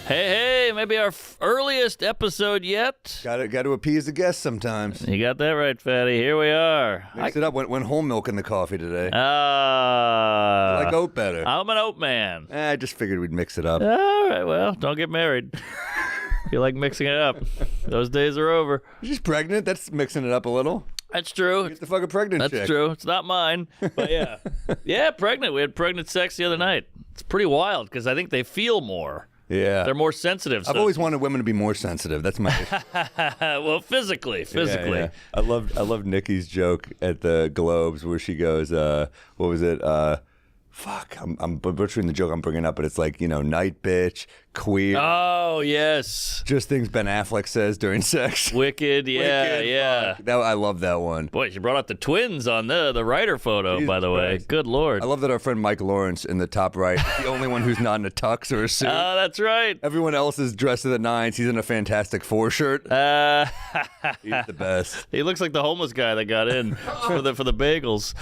Hey, maybe our earliest episode yet. Got to appease the guests sometimes. You got that right, Fatty. Here we are. Mix it up. Went whole milk in the coffee today. I I like oat better. I'm an oat man. I just figured we'd mix it up. All right, well, don't get married. You like mixing it up. Those days are over. She's pregnant. That's mixing it up a little. That's true. Get the fucking pregnant That's chick. true. It's not mine. But yeah. Yeah, pregnant. We had pregnant sex the other night. It's pretty wild because I think they feel more. Yeah. They're more sensitive. I've always wanted women to be more sensitive. That's my issue. well, physically. Yeah. I loved Nikki's joke at the Globes where she goes, what was it? Fuck, I'm butchering the joke I'm bringing up, but it's like, night bitch, queer. Oh, yes. Just things Ben Affleck says during sex. Wicked, yeah, yeah. I love that one. Boy, she brought out the twins on the writer photo, Jesus by the way. Christ. Good Lord. I love that our friend Mike Lawrence in the top right is the only one who's not in a tux or a suit. Oh, that's right. Everyone else is dressed to the nines. He's in a Fantastic Four shirt. He's the best. He looks like the homeless guy that got in for the bagels.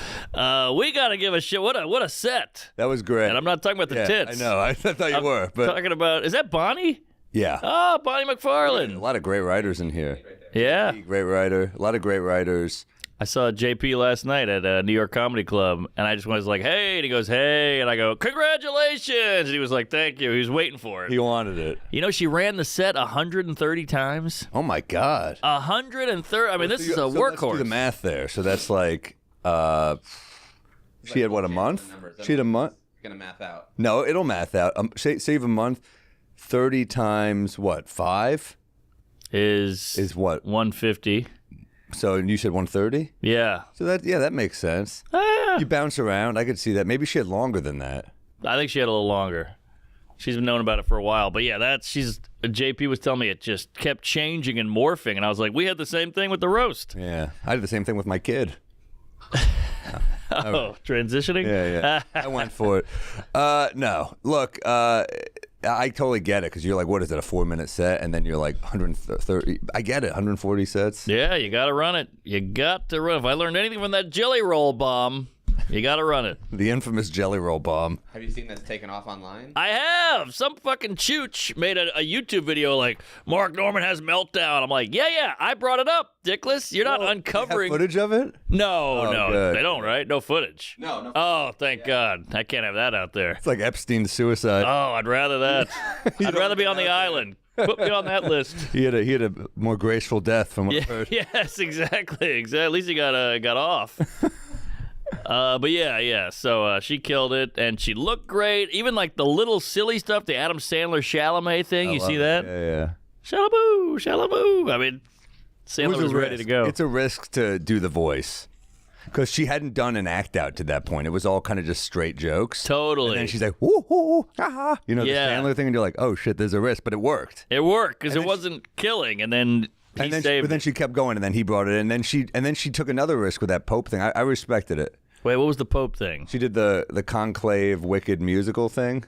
We got to give a shit. What a set. That was great. And I'm not talking about the tits. I know. I thought you were. But talking about, is that Bonnie? yeah. Oh, Bonnie McFarlane. A lot of great writers in here. Yeah. Great writer. A lot of great writers. I saw JP last night at New York Comedy Club, and I just was like, hey, and he goes, hey, and I go, congratulations, and he was like, thank you. He was waiting for it. He wanted it. She ran the set 130 times. Oh, my God. 130. I mean, this is a Let's workhorse. do the math there. So that's like, she had what, a month? She had a month? Gonna math out. No, it'll math out. Save a month. 30 times what? 5 is what? 150. So you said 130? Yeah. So that makes sense. You bounce around. I could see that. Maybe she had longer than that. I think she had a little longer. She's been known about it for a while. But yeah, JP was telling me it just kept changing and morphing, and I was like, we had the same thing with the roast. Yeah, I did the same thing with my kid. Oh, transitioning? Yeah. I went for it. No, look, I totally get it because you're like, what is it, a 4-minute set? And then you're like 130. I get it, 140 sets. Yeah, you got to run it. You got to run. If I learned anything from that jelly roll bomb, you got to run it. The infamous jelly roll bomb. Have you seen that's taken off online? I have. Some fucking chooch made a YouTube video like, Mark Norman has meltdown. I'm like, yeah, I brought it up, Dickless. You're not uncovering. You have footage of it? No. Good. They don't, right? No footage. No. Oh, thank God. I can't have that out there. It's like Epstein's suicide. Oh, I'd rather that. I'd rather be on the island. Put me on that list. He had a more graceful death from what I heard. Yes, exactly. At least he got off. But yeah. So she killed it, and she looked great. Even like the little silly stuff, the Adam Sandler Chalamet thing. You see that? Yeah. Shalaboo. I mean, Sandler was ready to go. It's a risk to do the voice because she hadn't done an act out to that point. It was all kind of just straight jokes. Totally. And then she's like, woo, woo, ha, the Yeah. Sandler thing, and you're like, oh shit, there's a risk, but it worked. It worked because it wasn't killing, and then he saved. But then she kept going, and then he brought it in, and then she took another risk with that Pope thing. I respected it. Wait, what was the Pope thing? She did the Conclave Wicked musical thing.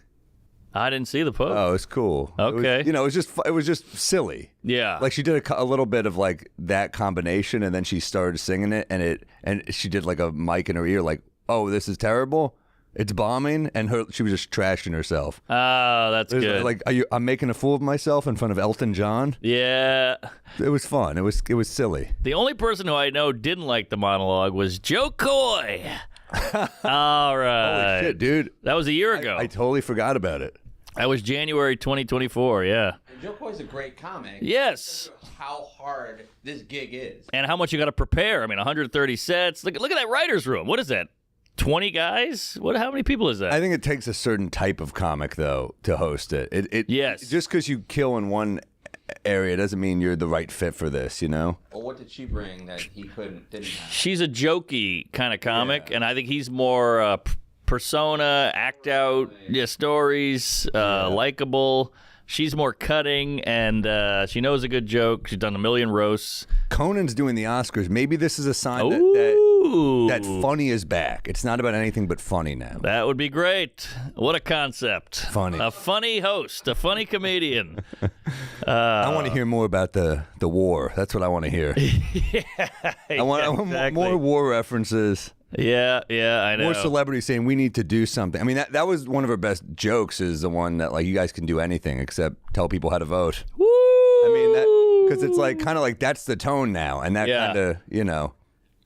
I didn't see the Pope. Oh, it was cool. Okay. It was just silly. Yeah. Like she did a little bit of like that combination, and then she started singing it, and she did like a mic in her ear, like, "Oh, this is terrible. It's bombing," and she was just trashing herself. Oh, that's It was good. like, I'm making a fool of myself in front of Elton John. Yeah. It was fun. It was silly. The only person who I know didn't like the monologue was Joe Coy. All right. Holy shit, dude! That was a year ago. I totally forgot about it. That was January 2024, yeah. And Joe Coy's a great comic. Yes. How hard this gig is. And how much you got to prepare. I mean, 130 sets. Look at that writer's room. What is that? 20 guys? How many people is that? I think it takes a certain type of comic, though, to host it. Yes. Just because you kill in one area doesn't mean you're the right fit for this, you know? Well, what did she bring that he didn't have? She's a jokey kind of comic, and I think he's more persona, act out, stories, likable. She's more cutting, and she knows a good joke. She's done a million roasts. Conan's doing the Oscars. Maybe this is a sign that funny is back. It's not about anything but funny now. That would be great. What a concept. Funny. A funny host, a funny comedian. I want to hear more about the war. That's what I want to hear. Yeah, I want exactly. more war references. Yeah, I know. More celebrities saying we need to do something. I mean, that was one of her best jokes. Is the one that like you guys can do anything except tell people how to vote. Woo! I mean that because it's like kind of like that's the tone now, and that Yeah. kind of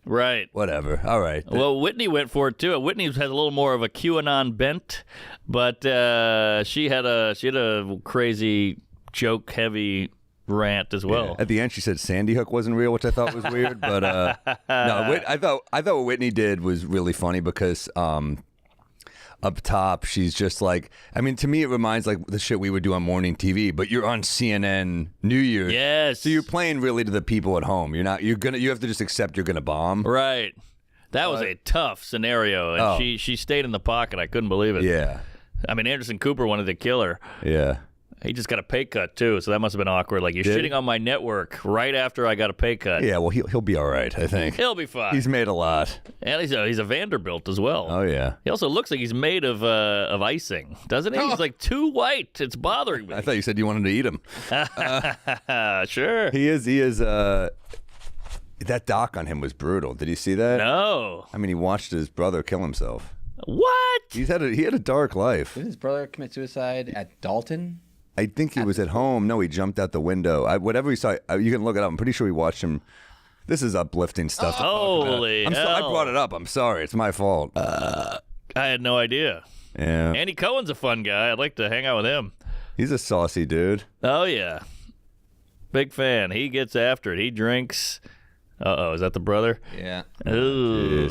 Right. whatever. All right. Well, Whitney went for it too. Whitney has a little more of a QAnon bent, but she had a crazy joke heavy rant as well. At the end, she said Sandy Hook wasn't real, which I thought was weird. But no, I thought what Whitney did was really funny because up top, she's just like, I mean, to me, it reminds like the shit we would do on morning TV. But you're on CNN New Year's, Yes. so you're playing really to the people at home. You have to just accept you're gonna bomb. Right. That was a tough scenario, and she stayed in the pocket. I couldn't believe it. Yeah, I mean, Anderson Cooper wanted to kill her. yeah. He just got a pay cut too, so that must have been awkward. Like, you're Did shitting on my network right after I got a pay cut. Yeah, well, he'll be all right, I think. He'll be fine. He's made a lot. And he's a Vanderbilt as well. Oh, yeah. He also looks like he's made of icing, doesn't he? He's like too white. It's bothering me. I thought you said you wanted to eat him. Sure. He is, that doc on him was brutal. Did you see that? No. I mean, he watched his brother kill himself. What? He had a dark life. Did his brother commit suicide at Dalton? I think he was at home. No, he jumped out the window. Whatever he saw, you can look it up. I'm pretty sure we watched him. This is uplifting stuff. to talk about. Holy I hell. brought it up. I'm sorry. It's my fault. I had no idea. Yeah. Andy Cohen's a fun guy. I'd like to hang out with him. He's a saucy dude. Oh, yeah. Big fan. He gets after it. He drinks. Uh-oh, is that the brother? Yeah. Ooh.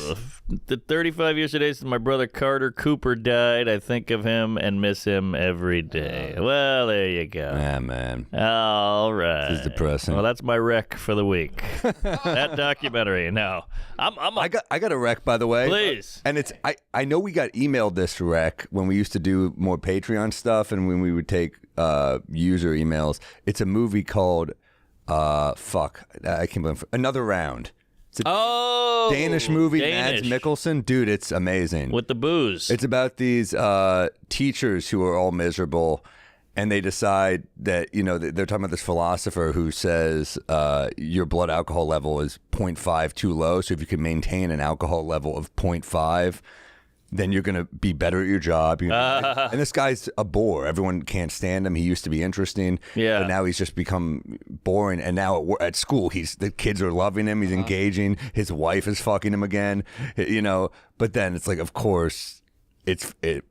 The 35 years today since my brother Carter Cooper died. I think of him and miss him every day. Well, there you go. Yeah, man. All right. This is depressing. Well, that's my rec for the week. That documentary. No, I got a rec, by the way. Please. And it's I know we got emailed this rec when we used to do more Patreon stuff and when we would take user emails. It's a movie called I can't believe Another Round. It's a Danish movie, Mads Mikkelsen. Dude, it's amazing. With the booze. It's about these teachers who are all miserable, and they decide that, they're talking about this philosopher who says your blood alcohol level is 0.5 too low. So if you can maintain an alcohol level of 0.5, then you're going to be better at your job. And this guy's a bore. Everyone can't stand him. He used to be interesting. Yeah. But now he's just become boring. And now at school, the kids are loving him. He's engaging. His wife is fucking him again. But then it's like, of course, it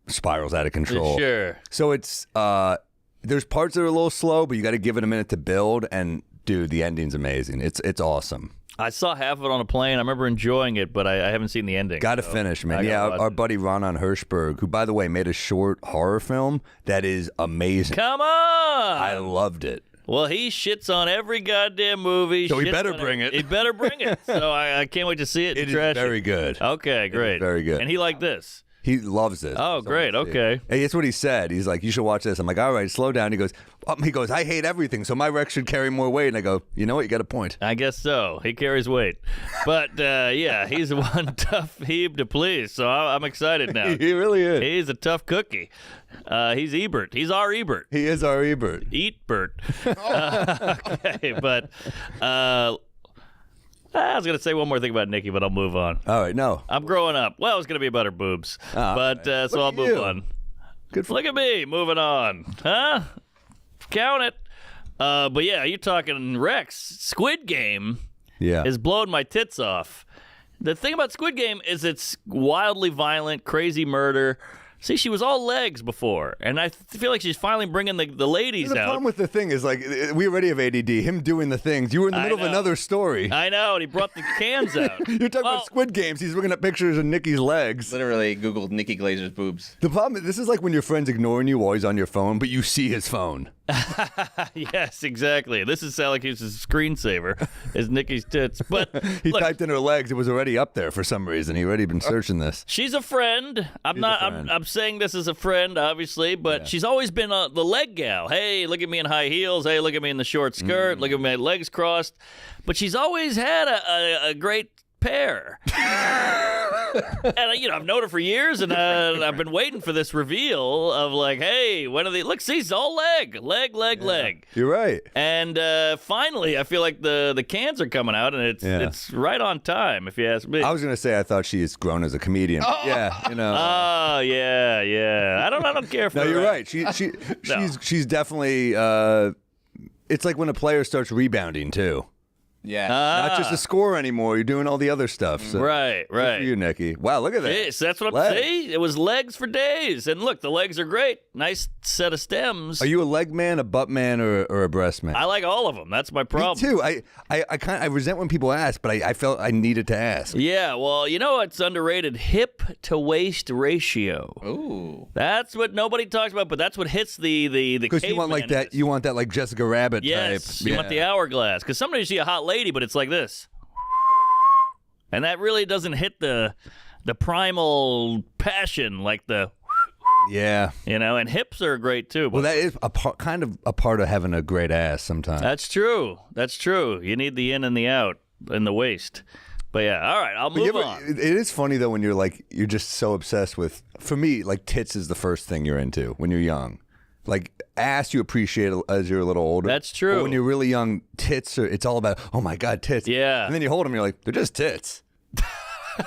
spirals out of control. Sure. So it's there's parts that are a little slow, but you got to give it a minute to build. And dude, the ending's amazing. It's awesome. I saw half of it on a plane. I remember enjoying it, but I haven't seen the ending. Got to finish, man. Yeah, our buddy Ronan Hirschberg, who, by the way, made a short horror film that is amazing. Come on! I loved it. Well, he shits on every goddamn movie. So he shits better on bring it. He better bring it. So I can't wait to see it. It is trash very good. Okay, great. very good. And he liked this. He loves this. Oh, great. Okay. Hey, that's what he said. He's like, you should watch this. I'm like, all right, slow down. He goes, I hate everything, so my rec should carry more weight. And I go, you know what? You got a point. I guess so. He carries weight. But, yeah, he's one tough heave to please, so I'm excited now. He really is. He's a tough cookie. He's Ebert. He's our Ebert. He is our Ebert. Eat Bert. Okay, but I was going to say one more thing about Nikki, but I'll move on. All right, no. I'm growing up. Well, it's going to be about her boobs. But so Look I'll at move you. on. Good for Look at me, moving on. Huh? Count it. But yeah, you're talking Rex. Squid Game Yeah. is blowing my tits off. The thing about Squid Game is it's wildly violent, crazy murder. See, she was all legs before, and I feel like she's finally bringing the ladies The out. problem with the thing is, like, we already have ADD. Him doing the things. You were in the middle of know. another story. I know, and he brought the cans out. You're talking about Squid Games. He's looking at pictures of Nikki's legs. Literally Googled Nikki Glazer's boobs. The problem is, this is like when your friend's ignoring you while he's on your phone, but you see his phone. Yes, exactly. This is Salacuse's screensaver, is Nikki's tits. But He look, typed in her legs. It was already up there for some reason. He already been searching this. she's a friend. I'm saying this as a friend, obviously, but she's always been the leg gal. Hey, look at me in high heels. Hey, look at me in the short skirt. Look at my legs crossed. But she's always had a great pair. And I've known her for years, and I've been waiting for this reveal of like, hey, when are they? Look, see, it's all leg. You're right. And finally, I feel like the cans are coming out, and it's right on time, if you ask me. I was gonna say I thought she has grown as a comedian. Oh. Yeah, Oh yeah. I don't care for. No, you're right. She's definitely. It's like when a player starts rebounding too. Yeah. Not just a scorer anymore. You're doing all the other stuff. So. Right. Good for you, Nikki. Wow, look at that. Yes, that's what I'm Legs. saying. It was legs for days, and look, the legs are great. Nice set of stems. Are you a leg man, a butt man, or a breast man? I like all of them. That's my problem. Me too. I resent when people ask, but I felt I needed to ask. Yeah, well, it's underrated. Hip to waist ratio. Ooh. That's what nobody talks about, but that's what hits the Because you want like that. You want that like Jessica Rabbit yes, type. you want the hourglass. Because sometimes you see a hot lady, but it's like this, and that really doesn't hit the primal passion like the. Yeah. And hips are great too. Well, that is kind of a part of having a great ass sometimes. That's true. You need the in and the out and the waist. But yeah, all right, I'll move on. It is funny though when you're just so obsessed with. For me, like tits is the first thing you're into when you're young. Like ass, you appreciate it as you're a little older. That's true. But when you're really young, tits it's all about. Oh my God, tits. Yeah. And then you hold them, you're like, they're just tits.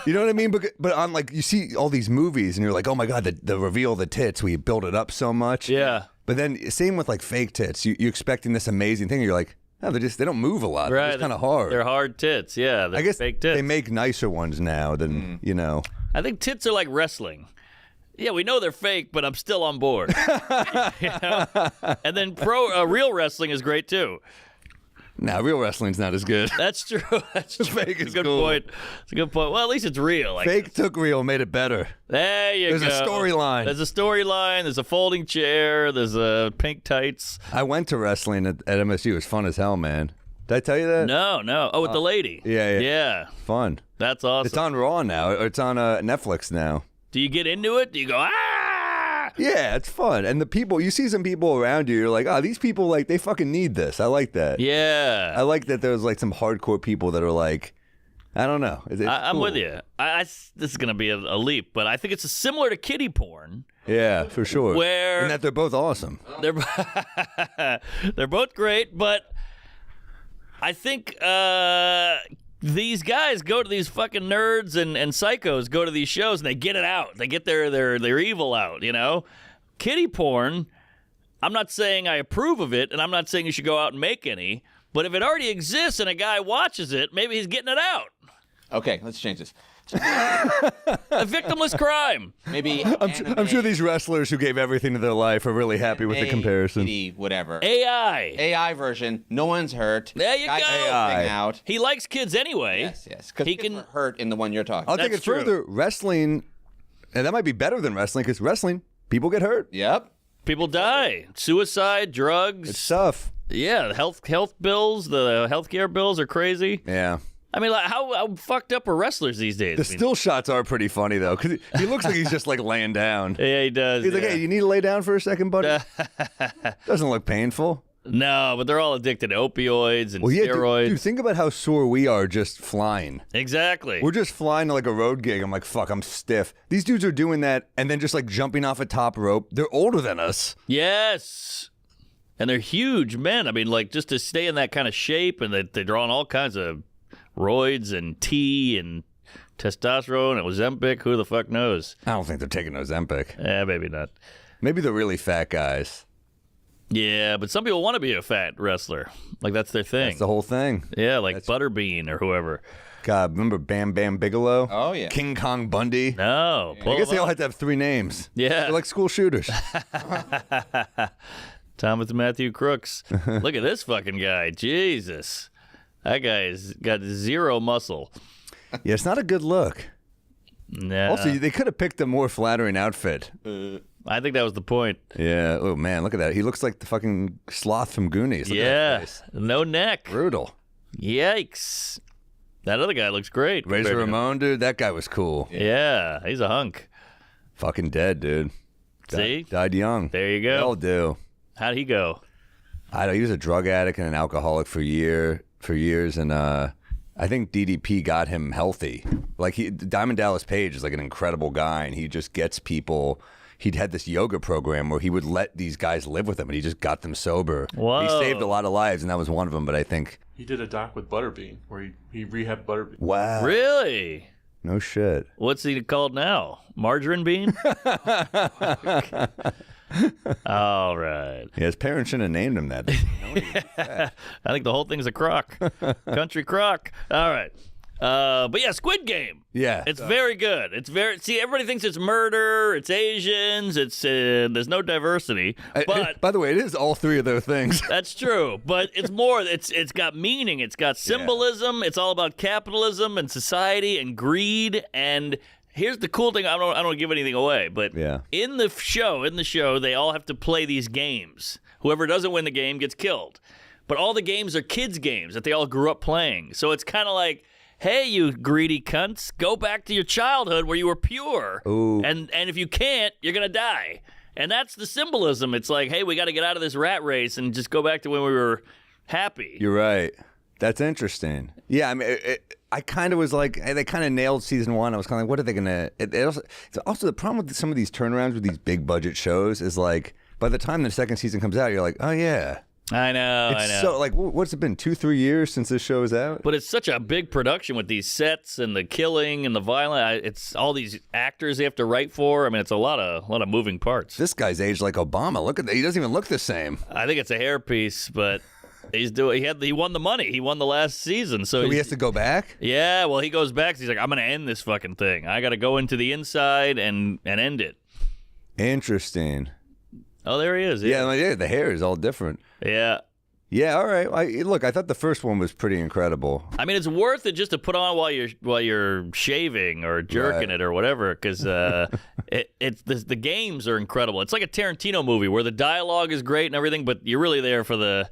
You know what I mean? But on like you see all these movies and you're like, oh my God, the reveal of the tits, we build it up so much. Yeah. But then same with like fake tits. You're expecting this amazing thing. And you're like, no, they don't move a lot. Right. They're just kind of hard. They're hard tits. Yeah. They're I guess fake tits. they make nicer ones now than I think tits are like wrestling. Yeah, we know they're fake, but I'm still on board. And then real wrestling is great too. Nah, real wrestling's not as good. That's true. That's true. Fake is It's a good cool. point. It's a good point. Well, at least it's real. Fake took real, made it better. There you There's go. a storyline. There's a storyline. There's a folding chair. There's a pink tights. I went to wrestling at MSU. It was fun as hell, man. Did I tell you that? No. Oh, with the lady. Yeah. Yeah. Fun. That's awesome. It's on Raw now. It's on Netflix now. Do you get into it? Do you go, ah? Yeah, it's fun. And the people, you see some people around you, you're like, oh, these people, like, they fucking need this. I like that. Yeah. I like that there's, like, some hardcore people that are like, I don't know. I'm cool. with you. This is going to be a leap, but I think it's similar to kiddie porn. Yeah, for sure. Where- And that they're both awesome. They're both great, but I think these guys go to these fucking nerds and psychos go to these shows and they get it out. They get their evil out, Kiddie porn, I'm not saying I approve of it, and I'm not saying you should go out and make any, but if it already exists and a guy watches it, maybe he's getting it out. Okay, let's change this. A victimless crime. Maybe I'm sure these wrestlers who gave everything to their life are really happy with the comparison. Whatever. AI. AI version. No one's hurt. There you Guy go. got the AI. thing out. He likes kids anyway. Yes. Because He he can- can hurt in the one you're talking. I'll take That's it further. Wrestling, and that might be better than wrestling because wrestling, people get hurt. Yep. People die. Suicide, drugs. It's tough. Yeah, the health bills, the healthcare bills are crazy. Yeah. I mean, like, how fucked up are wrestlers these days? The I mean, still shots are pretty funny, though, because he looks like he's just, like, laying down. yeah, he does. He's like, hey, you need to lay down for a second, buddy? Doesn't look painful. No, but they're all addicted to opioids and Well, yeah, steroids. dude, think about how sore we are just flying. Exactly. We're just flying to, like, a road gig. I'm like, fuck, I'm stiff. These dudes are doing that and then just, like, jumping off a top rope. They're older than us. Yes. And they're huge men. I mean, like, just to stay in that kind of shape, and they're drawing all kinds of roids and tea and testosterone and Ozempic. Who the fuck knows? I don't think they're taking Ozempic. Maybe not. Maybe the really fat guys. Yeah, but some people want to be a fat wrestler. Like, that's their thing. That's the whole thing. Yeah, like Butterbean or whoever. God, remember Bam Bam Bigelow? Oh, yeah. King Kong Bundy? No. I guess they all had to have 3 names. Yeah. They're like school shooters. Thomas Matthew Crooks. Look at this fucking guy. Jesus. That guy's got zero muscle. Yeah, it's not a good look. Nah. Also, they could have picked a more flattering outfit. I think that was the point. Yeah. Oh, man, look at that. He looks like the fucking sloth from Goonies. Look at that Yeah. face. No neck. Brutal. Yikes. That other guy looks great. Razor compared to him. Ramon, dude, that guy was cool. Yeah, he's a hunk. Fucking dead, dude. See? Died young. There you They all go. do. How'd he go? I know he was a drug addict and an alcoholic for years, and I I think DDP got him healthy. Like Diamond Dallas Page is like an incredible guy, and he just gets people. He'd had this yoga program where he would let these guys live with him, and he just got them sober. Whoa. He saved a lot of lives, and that was one of them. But I think He did a doc with Butterbean where he rehabbed Butterbean. wow, Really? no shit. What's he called now? Margarine Bean? All right. Yeah, his parents shouldn't have named him that. I think the whole thing's a crock. Country crock. All right. But yeah, Squid Game. Yeah, It's very good. See, everybody thinks it's murder, it's Asians, it's there's no diversity. But by the way, it is all three of those things. that's true. But it's more, it's got meaning, it's got symbolism, it's all about capitalism and society and greed. And here's the cool thing, I don't give anything away, but Yeah. in the show, they all have to play these games. Whoever doesn't win the game gets killed. But all the games are kids' games that they all grew up playing. So it's kind of like, hey, you greedy cunts, go back to your childhood where you were pure. Ooh. And if you can't, you're going to die. And that's the symbolism. It's like, hey, we got to get out of this rat race and just go back to when we were happy. You're right. That's interesting. Yeah, I mean, I kind of was like, hey, they kind of nailed season one. I was kind of like, what are they going to... It's also the problem with some of these turnarounds with these big budget shows is like, by the time the second season comes out, you're like, oh, yeah. I know. So, like, what's it been, 2-3 years since this show is out? But it's such a big production with these sets and the killing and the violence. It's all these actors they have to write for. I mean, it's a lot of moving parts. This guy's aged like Obama. Look at that. He doesn't even look the same. I think it's a hairpiece, but he won the money. He won the last season, So he has to go back? Yeah, well, he goes back. He's like, I'm going to end this fucking thing. I got to go into the inside and end it. Interesting. Oh, there he is. Yeah, the hair is all different. Yeah. Yeah, all right. Look, I thought the first one was pretty incredible. I mean, it's worth it just to put on while you're shaving or jerking it or whatever, because the games are incredible. It's like a Tarantino movie where the dialogue is great and everything, but you're really there for the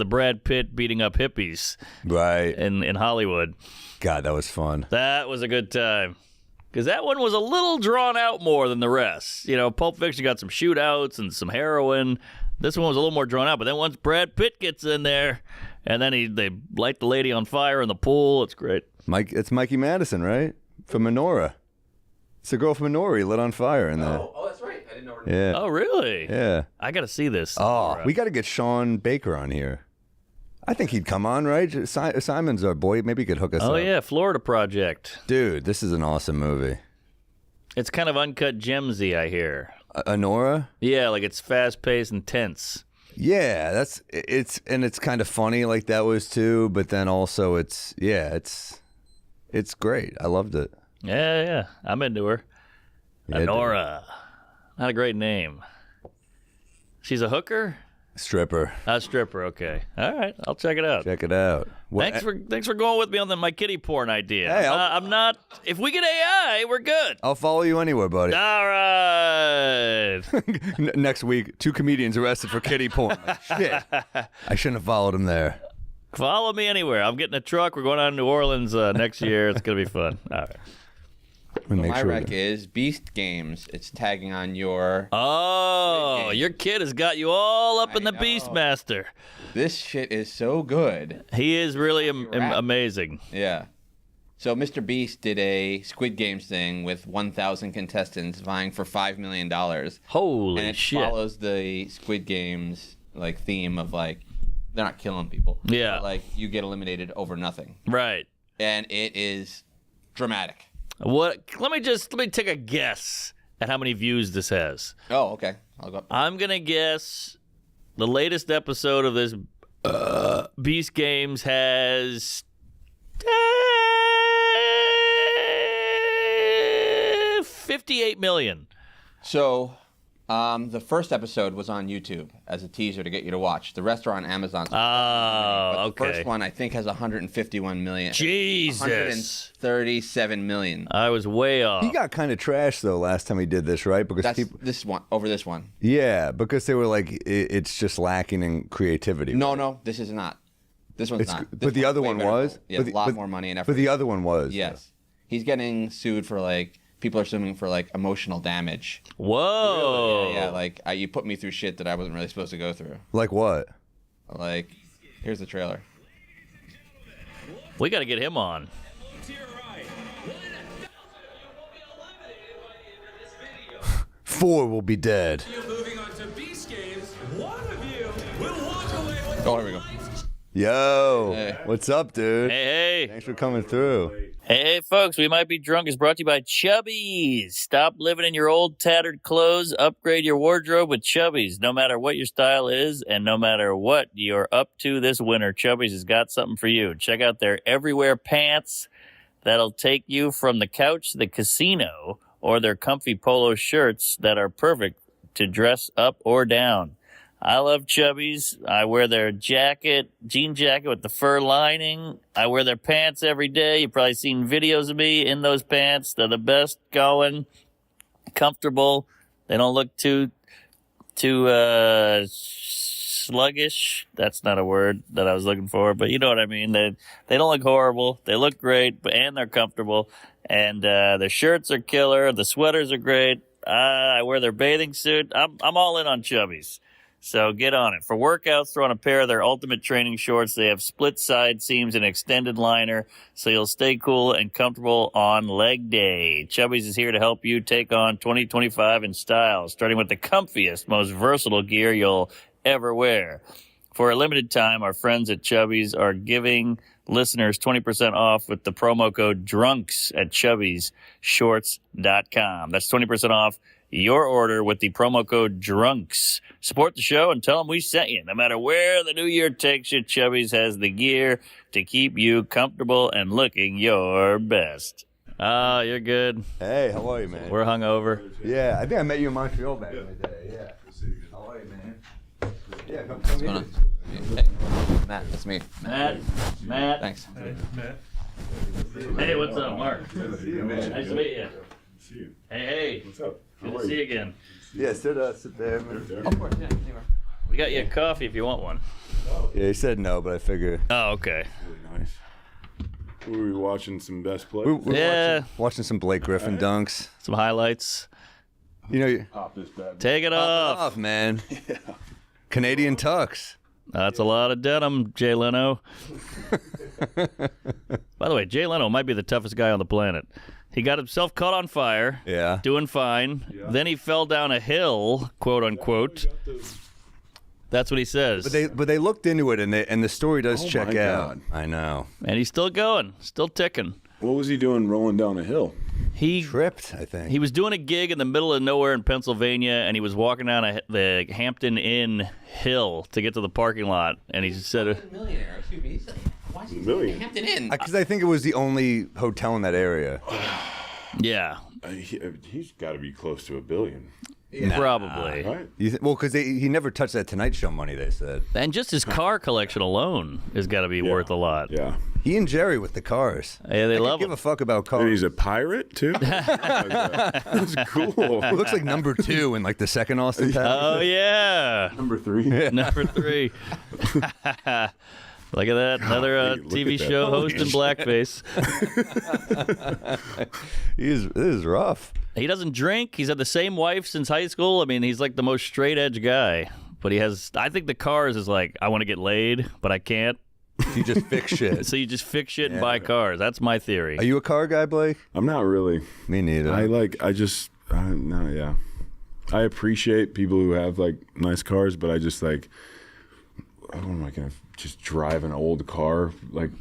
Brad Pitt beating up hippies, Right. in Hollywood. God, that was fun. That was a good time. Because that one was a little drawn out more than the rest. You know, Pulp Fiction got some shootouts and some heroin. This one was a little more drawn out. But then once Brad Pitt gets in there, and then they light the lady on fire in the pool, it's great. It's Mikey Madison, right? From Menorah. It's the girl from Menorah he lit on fire in there. Oh, that's right. I didn't know. Yeah. Oh, really? Yeah. I got to see this. Oh, we got to get Sean Baker on here. I think he'd come on, right? Simon's our boy. Maybe he could hook us up. Oh, yeah, Florida Project. Dude, this is an awesome movie. It's kind of uncut gemsy, I hear. Honora? Yeah, like it's fast-paced and tense. Yeah, it's kind of funny like that was too, but then also it's great. I loved it. Yeah, I'm into her. Yeah, Nora. Not a great name. She's a hooker? Stripper. A stripper, okay. All right, I'll check it out. Check it out. Thanks for going with me on my kitty porn idea. Hey, I'm not. If we get AI, we're good. I'll follow you anywhere, buddy. All right. Next week, 2 comedians arrested for kitty porn. Like, shit. I shouldn't have followed him there. Follow me anywhere. I'm getting a truck. We're going out to New Orleans next year. It's gonna be fun. All right. My rec is Beast Games. It's tagging on your... Oh, your kid has got you all up in the know. Beastmaster. This shit is so good. He is really amazing. Yeah. So Mr. Beast did a Squid Games thing with 1,000 contestants vying for $5 million. Holy and it shit. follows the Squid Games like theme of like, they're not killing people. Yeah. But, like, you get eliminated over nothing. Right. And it is dramatic. What? Let me take a guess at how many views this has. Oh, okay. I'll go. I'm gonna guess the latest episode of this Beast Games has 58 million. So, the first episode was on YouTube as a teaser to get you to watch. The rest are on Amazon. Oh, But the okay. first one, I think, has 151 million. Jesus. 137 million. I was way off. He got kind of trashed though last time he did this, right? Because That's people, this one over this one. yeah, because they were like, it's just lacking in creativity. No, this is not. This one's not. This But the one's other way one better. was. Yeah, a lot more money and effort. But the other one was. Yes, he's getting sued for like people are suing for like emotional damage. Whoa. Yeah, like you put me through shit that I wasn't really supposed to go through. Like what? Like, here's the trailer. We got to get him on. Four will be dead. Oh, here we go. Yo, Hey. what's up, dude? Hey. Thanks for coming through. Hey, folks, We Might Be Drunk is brought to you by Chubbies. Stop living in your old tattered clothes. Upgrade your wardrobe with Chubbies. No matter what your style is and no matter what you're up to this winter, Chubbies has got something for you. Check out their Everywhere pants that'll take you from the couch to the casino, or their comfy polo shirts that are perfect to dress up or down. I love Chubbies. I wear their jean jacket with the fur lining. I wear their pants every day. You've probably seen videos of me in those pants. They're the best going, comfortable. They don't look too sluggish. That's not a word that I was looking for, but you know what I mean. They don't look horrible. They look great, and they're comfortable. And their shirts are killer. The sweaters are great. I wear their bathing suit. I'm all in on Chubbies. So get on it. For workouts, throw on a pair of their ultimate training shorts. They have split side seams and extended liner, so you'll stay cool and comfortable on leg day. Chubbies is here to help you take on 2025 in style, starting with the comfiest, most versatile gear you'll ever wear. For a limited time, our friends at Chubbies are giving listeners 20% off with the promo code DRUNKS at chubbiesshorts.com. That's 20% off your order with the promo code DRUNKS. Support the show and tell them we sent you. No matter where the new year takes you, Chubbies has the gear to keep you comfortable and looking your best. Oh, you're good. Hey, how are you, man? We're hungover. Yeah, I think I met you in Montreal back in the day. Yeah. How are you, man? Yeah, come What's here. going on? Hey, Matt, that's me. Matt. Thanks. Hey, what's up, Mark? Good to see you, man. Nice to meet you. See you. Hey. What's up? Good to see you again. Yeah, sit there, man. Of course, yeah, anywhere. We got you a coffee if you want one. Yeah, he said no, but I figure. Oh, okay. Really nice. We were watching some best plays. We're Yeah. watching some Blake Griffin dunks. Some highlights. You know, Pop this bad. Take it off. off, man. Canadian tux. That's a lot of denim, Jay Leno. By the way, Jay Leno might be the toughest guy on the planet. He got himself caught on fire, Yeah. doing fine. Then he fell down a hill, quote unquote. That's what he says. But they looked into it, and the story does Oh check my out. God. I know. And he's still going, still ticking. What was he doing rolling down a hill? He Tripped, I think. He was doing a gig in the middle of nowhere in Pennsylvania, and he was walking down the Hampton Inn hill to get to the parking lot. And he said, He's a millionaire. Excuse me. Why is he Million. Hampton Inn? Because I think it was the only hotel in that area. "Yeah, He's got to be close to $1 billion, probably." right? Well, because he never touched that Tonight Show money, they said. And just his car collection alone has got to be worth a lot. Yeah. He and Jerry with the cars. Yeah, they I love give him. a fuck about And cars. he's a pirate too. That's cool. He looks like number 2 in like the second Austin Powers. Oh yeah, Number 3. number 3. Look at that, another look TV at that. show host in blackface. This is rough. He doesn't drink. He's had the same wife since high school. I mean, he's like the most straight edge guy. But he has, I think the cars is like, I want to get laid, but I can't. You just fix shit. So you just fix shit and buy cars. That's my theory. Are you a car guy, Blake? I'm not really. Me neither. No, yeah. I appreciate people who have like nice cars, but I just like, I don't know, I can just drive an old car. Like,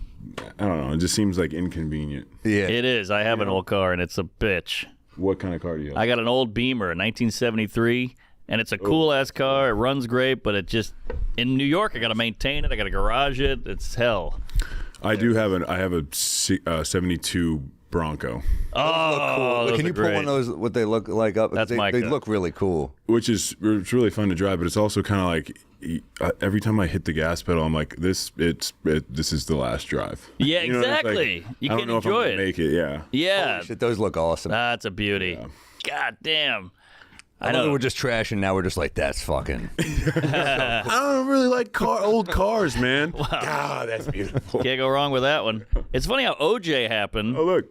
I don't know. It just seems like inconvenient. Yeah. It is. I have an old car, and it's a bitch. What kind of car do you have? I got an old Beamer, a 1973, and it's a cool-ass car. It runs great, but it just... In New York, I got to maintain it. I got to garage it. It's hell. I have a 72 Bronco, Oh, Cool. those Can are you put great. one of those, what they look like up? That's they, my They car. look really cool. which is it's really fun to drive, but it's also kind of like every time I hit the gas pedal, I'm like, this is the last drive. Yeah, You know, it's like, exactly. You I don't can know enjoy if I'm it. gonna make it. Yeah. Yeah. Shit, those look awesome. That's a beauty. God damn. I know we're just trashing. Now we're just like, that's fucking. I don't really like old cars, man. God, that's beautiful. Can't go wrong with that one. It's funny how OJ happened. Oh, look,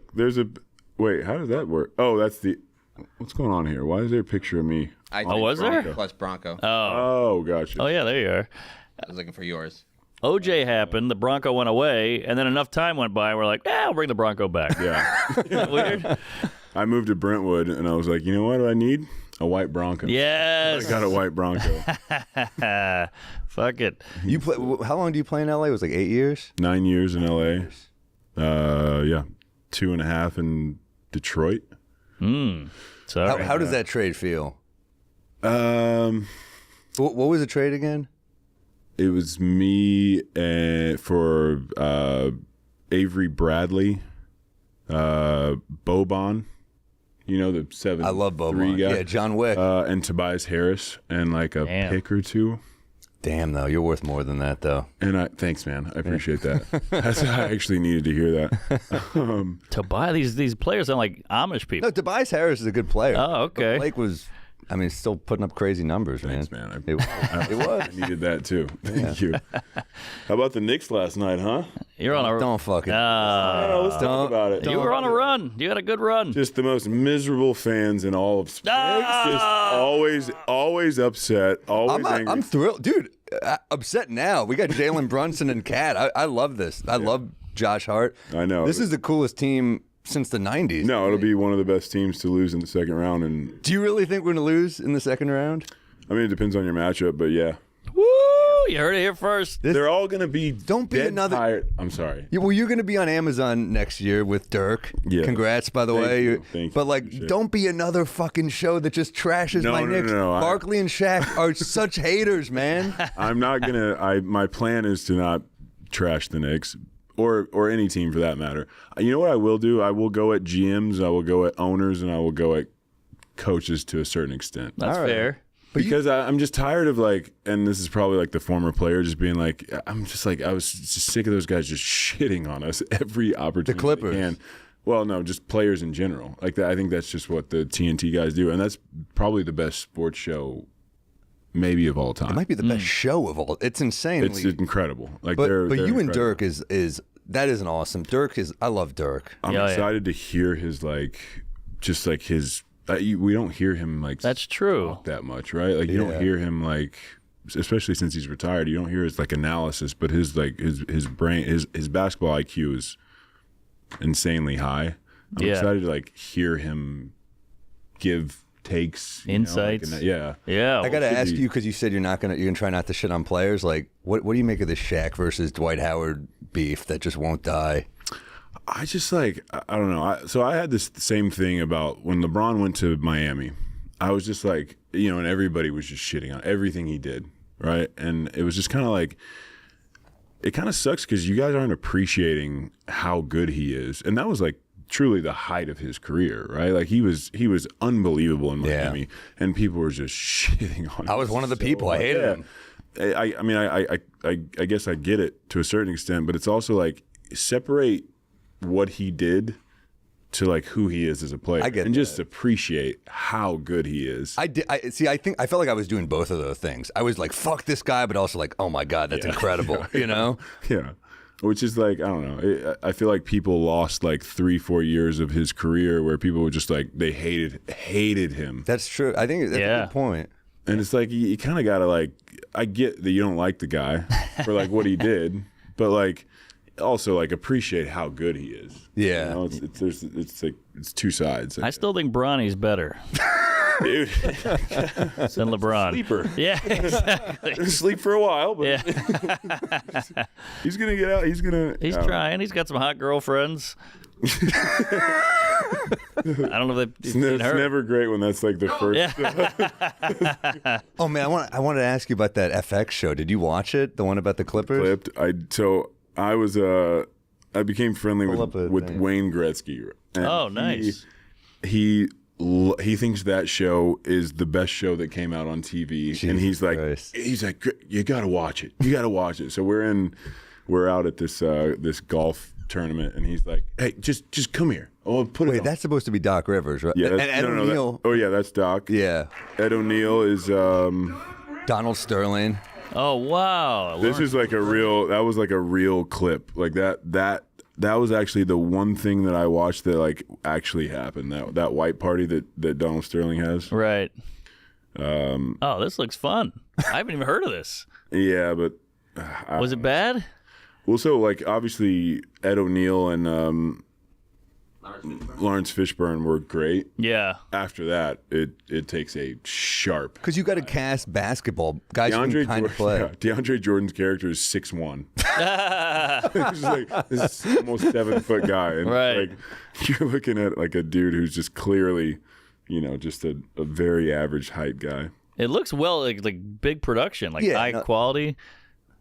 wait, how does that work? Oh, what's going on here? Why is there a picture of me? I Oh, was there? Plus Bronco. Oh, gotcha. Oh, yeah, there you are. I was looking for yours. OJ happened, the Bronco went away, and then enough time went by, we're like, I'll bring the Bronco back. Yeah. Isn't that weird? I moved to Brentwood, and I was like, you know what do I need? A white Bronco. Yes. I got a white Bronco. Fuck it. You play? How long do you play in LA? It was like 8 years. 9 years in LA. Yeah, 2.5 in Detroit. Sorry. How does that trade feel? Um, What was the trade again? it was me for Avery Bradley, Boban. You know the 7'3" I love Boban. guy. Yeah, John Wick. And Tobias Harris, and like a Damn. pick or two. Damn, though, you're worth more than that, though. And thanks, man. I appreciate that. I actually needed to hear that. To buy these players sound like Amish people. No, Tobias Harris is a good player. Oh, okay. But Blake was, I mean, still putting up crazy numbers, Thanks, man. man. It was. I needed that too. Thank you. How about the Knicks last night, huh? You're on a Don't fucking. Let's talk about it. you were on a run. You had a good run. Just the most miserable fans in all of sports. Ah! Just always upset, always angry. I'm thrilled, dude. Upset now. We got Jalen Brunson and Cat. I love this. I love Josh Hart. I know. This is the coolest team since the '90s. No, it'll be one of the best teams to lose in the second round. And Do you really think we're gonna lose in the second round? I mean, it depends on your matchup, but yeah, Woo! You heard it here first. they're all gonna be. Don't be dead another- tired. I'm sorry. Yeah, well, you're going to be on Amazon next year with Dirk. Yeah. Congrats, by the Thank way. you. Thank you. But, like, Appreciate it. don't be another fucking show that just trashes No, my no, Knicks. no, no. Barkley and Shaq are such haters, man. I'm not gonna. My plan is to not trash the Knicks or any team for that matter. You know what I will do? I will go at GMs, I will go at owners, and I will go at coaches to a certain extent. That's All right. fair. Because I'm just tired of like, and this is probably like the former player just being like, I'm just like, I was just sick of those guys just shitting on us every opportunity. The Clippers. They can. Well, no, just players in general. Like that, I think that's just what the TNT guys do, and that's probably the best sports show, maybe of all time. It might be the best show of all. It's insanely. It's incredible. Like, but they're you and incredible. Dirk is that is an awesome. Dirk is. I love Dirk. I'm Yeah, yeah. excited to hear his like, just like his. We don't hear him like That's true. talk that much, right? Like you Yeah. don't hear him like, especially since he's retired. You don't hear his like analysis, but his like his brain, his basketball IQ is insanely high. I'm Yeah. excited to like hear him give takes, you know, like, Insights. and yeah. Yeah. I got to should ask be- you because you said you're gonna try not to shit on players. Like, what do you make of this Shaq versus Dwight Howard beef that just won't die? I just like I don't know. So I had this same thing about when LeBron went to Miami. I was just like, you know, and everybody was just shitting on everything he did, right? And it was just kind of like, it kind of sucks because you guys aren't appreciating how good he is, and that was like truly the height of his career, right? Like he was unbelievable in Miami, and people were just shitting on him. I was one of the people. I hated him. I mean, I guess I get it to a certain extent, but it's also like separate what he did to like who he is as a player, I get and that. just appreciate how good he is. I did. I think I felt like I was doing both of those things. I was like, "Fuck this guy," but also like, "Oh my god, that's incredible." You know? Yeah, which is like I don't know. I feel like people lost like 3-4 years of his career where people were just like they hated him, That's true. I think that's a good point. and it's like you kind of gotta like. I get that you don't like the guy for like what he did, but like. Also, like appreciate how good he is. Yeah. You know, it's like it's two sides. I still think Bronny's better Dude, than LeBron. Sleeper. Yeah, exactly. sleep for a while, but Yeah, he's gonna get out. He's gonna. he's trying. He's got some hot girlfriends. I don't know if they've It's seen her. never great when that's like the first. Yeah. Oh man, I wanted to ask you about that FX show. Did you watch it? The one about the Clippers? clipped. I became friendly Pull up a with thing. Wayne Gretzky. And Oh, nice. He thinks that show is the best show that came out on TV, and he's like, Christ. you gotta watch it. You gotta watch it. So we're out at this golf tournament, and he's like, hey, just come here. Oh, put it. Wait, on. that's supposed to be Doc Rivers, right? Yeah, and that's, Ed no, O'Neill. oh yeah, that's Doc. Yeah, Ed O'Neill is. Donald Sterling. Oh wow. This is like a real. That was like a real clip. Like that was actually the one thing that I watched that like actually happened. That white party that Donald Sterling has. Right. Oh, this looks fun. I haven't even heard of this. Yeah, but Was it bad? Well, so like obviously Ed O'Neill and Lawrence Fishburne were great. Yeah. After that, it takes a sharp. Because you got to cast basketball guys who can kind of play. Yeah, DeAndre Jordan's character is 6'1". He's like this almost 7-foot guy, and Right. like you're looking at like a dude who's just clearly, just a very average height guy. It looks like big production, like Yeah, high quality.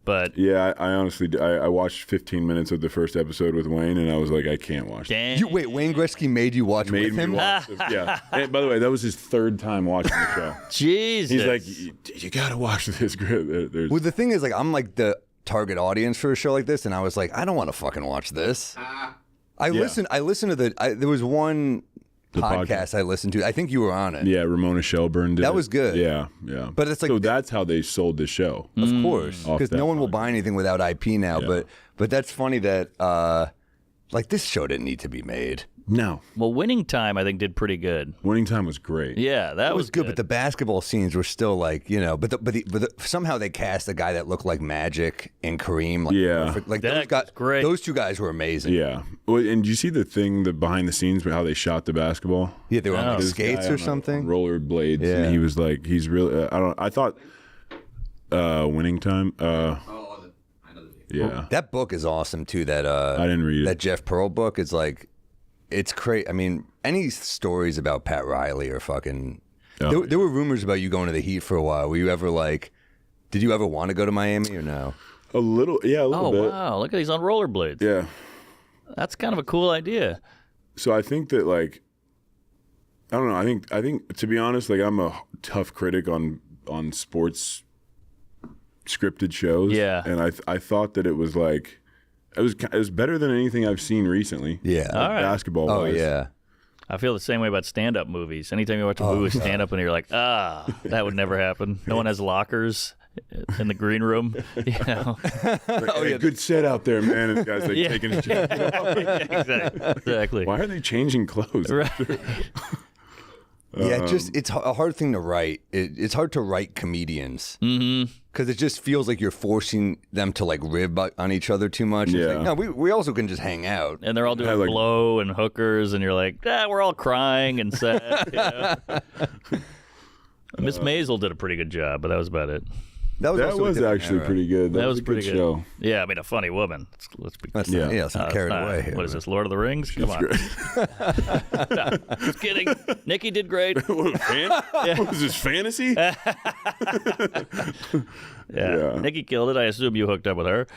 But Yeah, I honestly, I watched 15 minutes of the first episode with Wayne, and I was like, I can't watch it. damn. Wait, Wayne Gretzky made you watch Made with me him? watch this. Yeah. And by the way, that was his third time watching the show. Jesus. He's like, you got to watch this. There's, Well, the thing is, like, I'm like the target audience for a show like this, and I was like, I don't want to fucking watch this. I listened to there was one podcast I listened to. I think you were on it. yeah, Ramona Shelburne did That it. was good. Yeah. But it's like, so that's how they sold the show. of course, Off because that no one will podcast. buy anything without IP now. Yeah. But that's funny that like this show didn't need to be made. No. Well, Winning Time, I think, did pretty good. Winning Time was great. Yeah, that It was good, but the basketball scenes were still like, somehow they cast a guy that looked like Magic and Kareem. Like, Yeah. perfect. Like That those guys, was great. Those two guys were amazing. Yeah. Well, and do you see the thing, the behind the scenes, how they shot the basketball? Yeah, they were on like, This skates guy or something. roller blades. Yeah. And he was like, he's really, I thought Winning Time. Yeah. That book is awesome too. That I didn't read it. That Jeff Pearl book is like, it's crazy. I mean, any stories about Pat Riley are fucking. Oh. There were rumors about you going to the Heat for a while. Were you ever like? Did you ever want to go to Miami or no? A little bit. wow, look at these on rollerblades. Yeah. That's kind of a cool idea. So I think that like, I don't know. I think to be honest, like I'm a tough critic on sports scripted shows. Yeah. And I thought that it was like, it was better than anything I've seen recently. Yeah. All right. Basketball. Oh yeah. I feel the same way about stand-up movies. Anytime you watch a movie with stand-up and you're like, that would never happen. No one has lockers in the green room. You know? Good set out there, man. And the guy's like taking his jacket off. Exactly. Why are they changing clothes? Right. Yeah, it's a hard thing to write. It's hard to write comedians because it just feels like you're forcing them to like rib on each other too much. It's Yeah. like, no, we also can just hang out. And they're all doing like- blow and hookers, and you're like, we're all crying and sad. You know? Miss Maisel did a pretty good job, but that was about it. That That also a was different actually era. pretty good. That was a pretty good. show. Yeah, I mean, a funny woman. Let's be. Let's Yeah. not, let's not it's carry it not- away here. What is this, Lord of the Rings? Come on. Just kidding. Nikki did great. What was this, fantasy? Yeah. Nikki killed it. I assume you hooked up with her.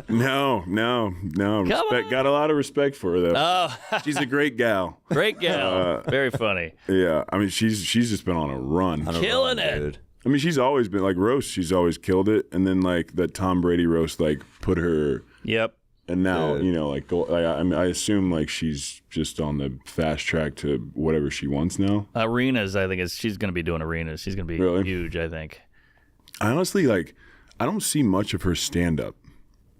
No. Respect. on. Got a lot of respect for her though. Oh, She's a great gal. great gal. Very funny. Yeah, I mean she's just been on a run. Killing it. Dude. I mean she's always been like roast. She's always killed it, and then like that Tom Brady roast like put her. Yep. And now Dude. like go. Like, I mean I assume like she's just on the fast track to whatever she wants now. Arenas, I think she's going to be doing arenas. She's going to be Really? huge, I think. I honestly like I don't see much of her stand up,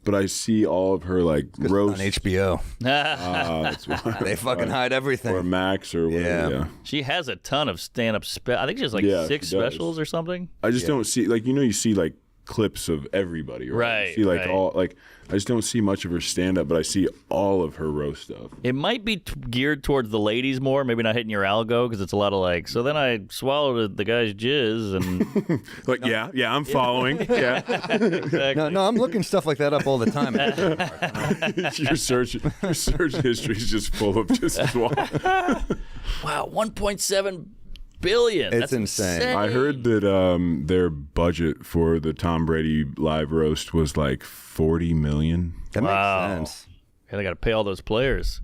but I see all of her like On roast. HBO, That's why. they fucking hide everything. Or Max or whatever. Yeah. Yeah. She has a ton of stand-up. I think she has like Yeah, 6 she does. specials or something. I just don't see like you see like clips of everybody, right? Right, You see like right. all like I just don't see much of her stand up, but I see all of her roast stuff. It might be geared towards the ladies more, maybe not hitting your algo because it's a lot of like, so then I swallowed the guy's jizz and Like yeah, I'm following. Yeah. exactly. No, I'm looking stuff like that up all the time. your search history is just full of just Wow, 1.7 billion. It's That's insane. I heard that their budget for the Tom Brady live roast was like $40 million. That Wow. makes sense. Yeah, they got to pay all those players.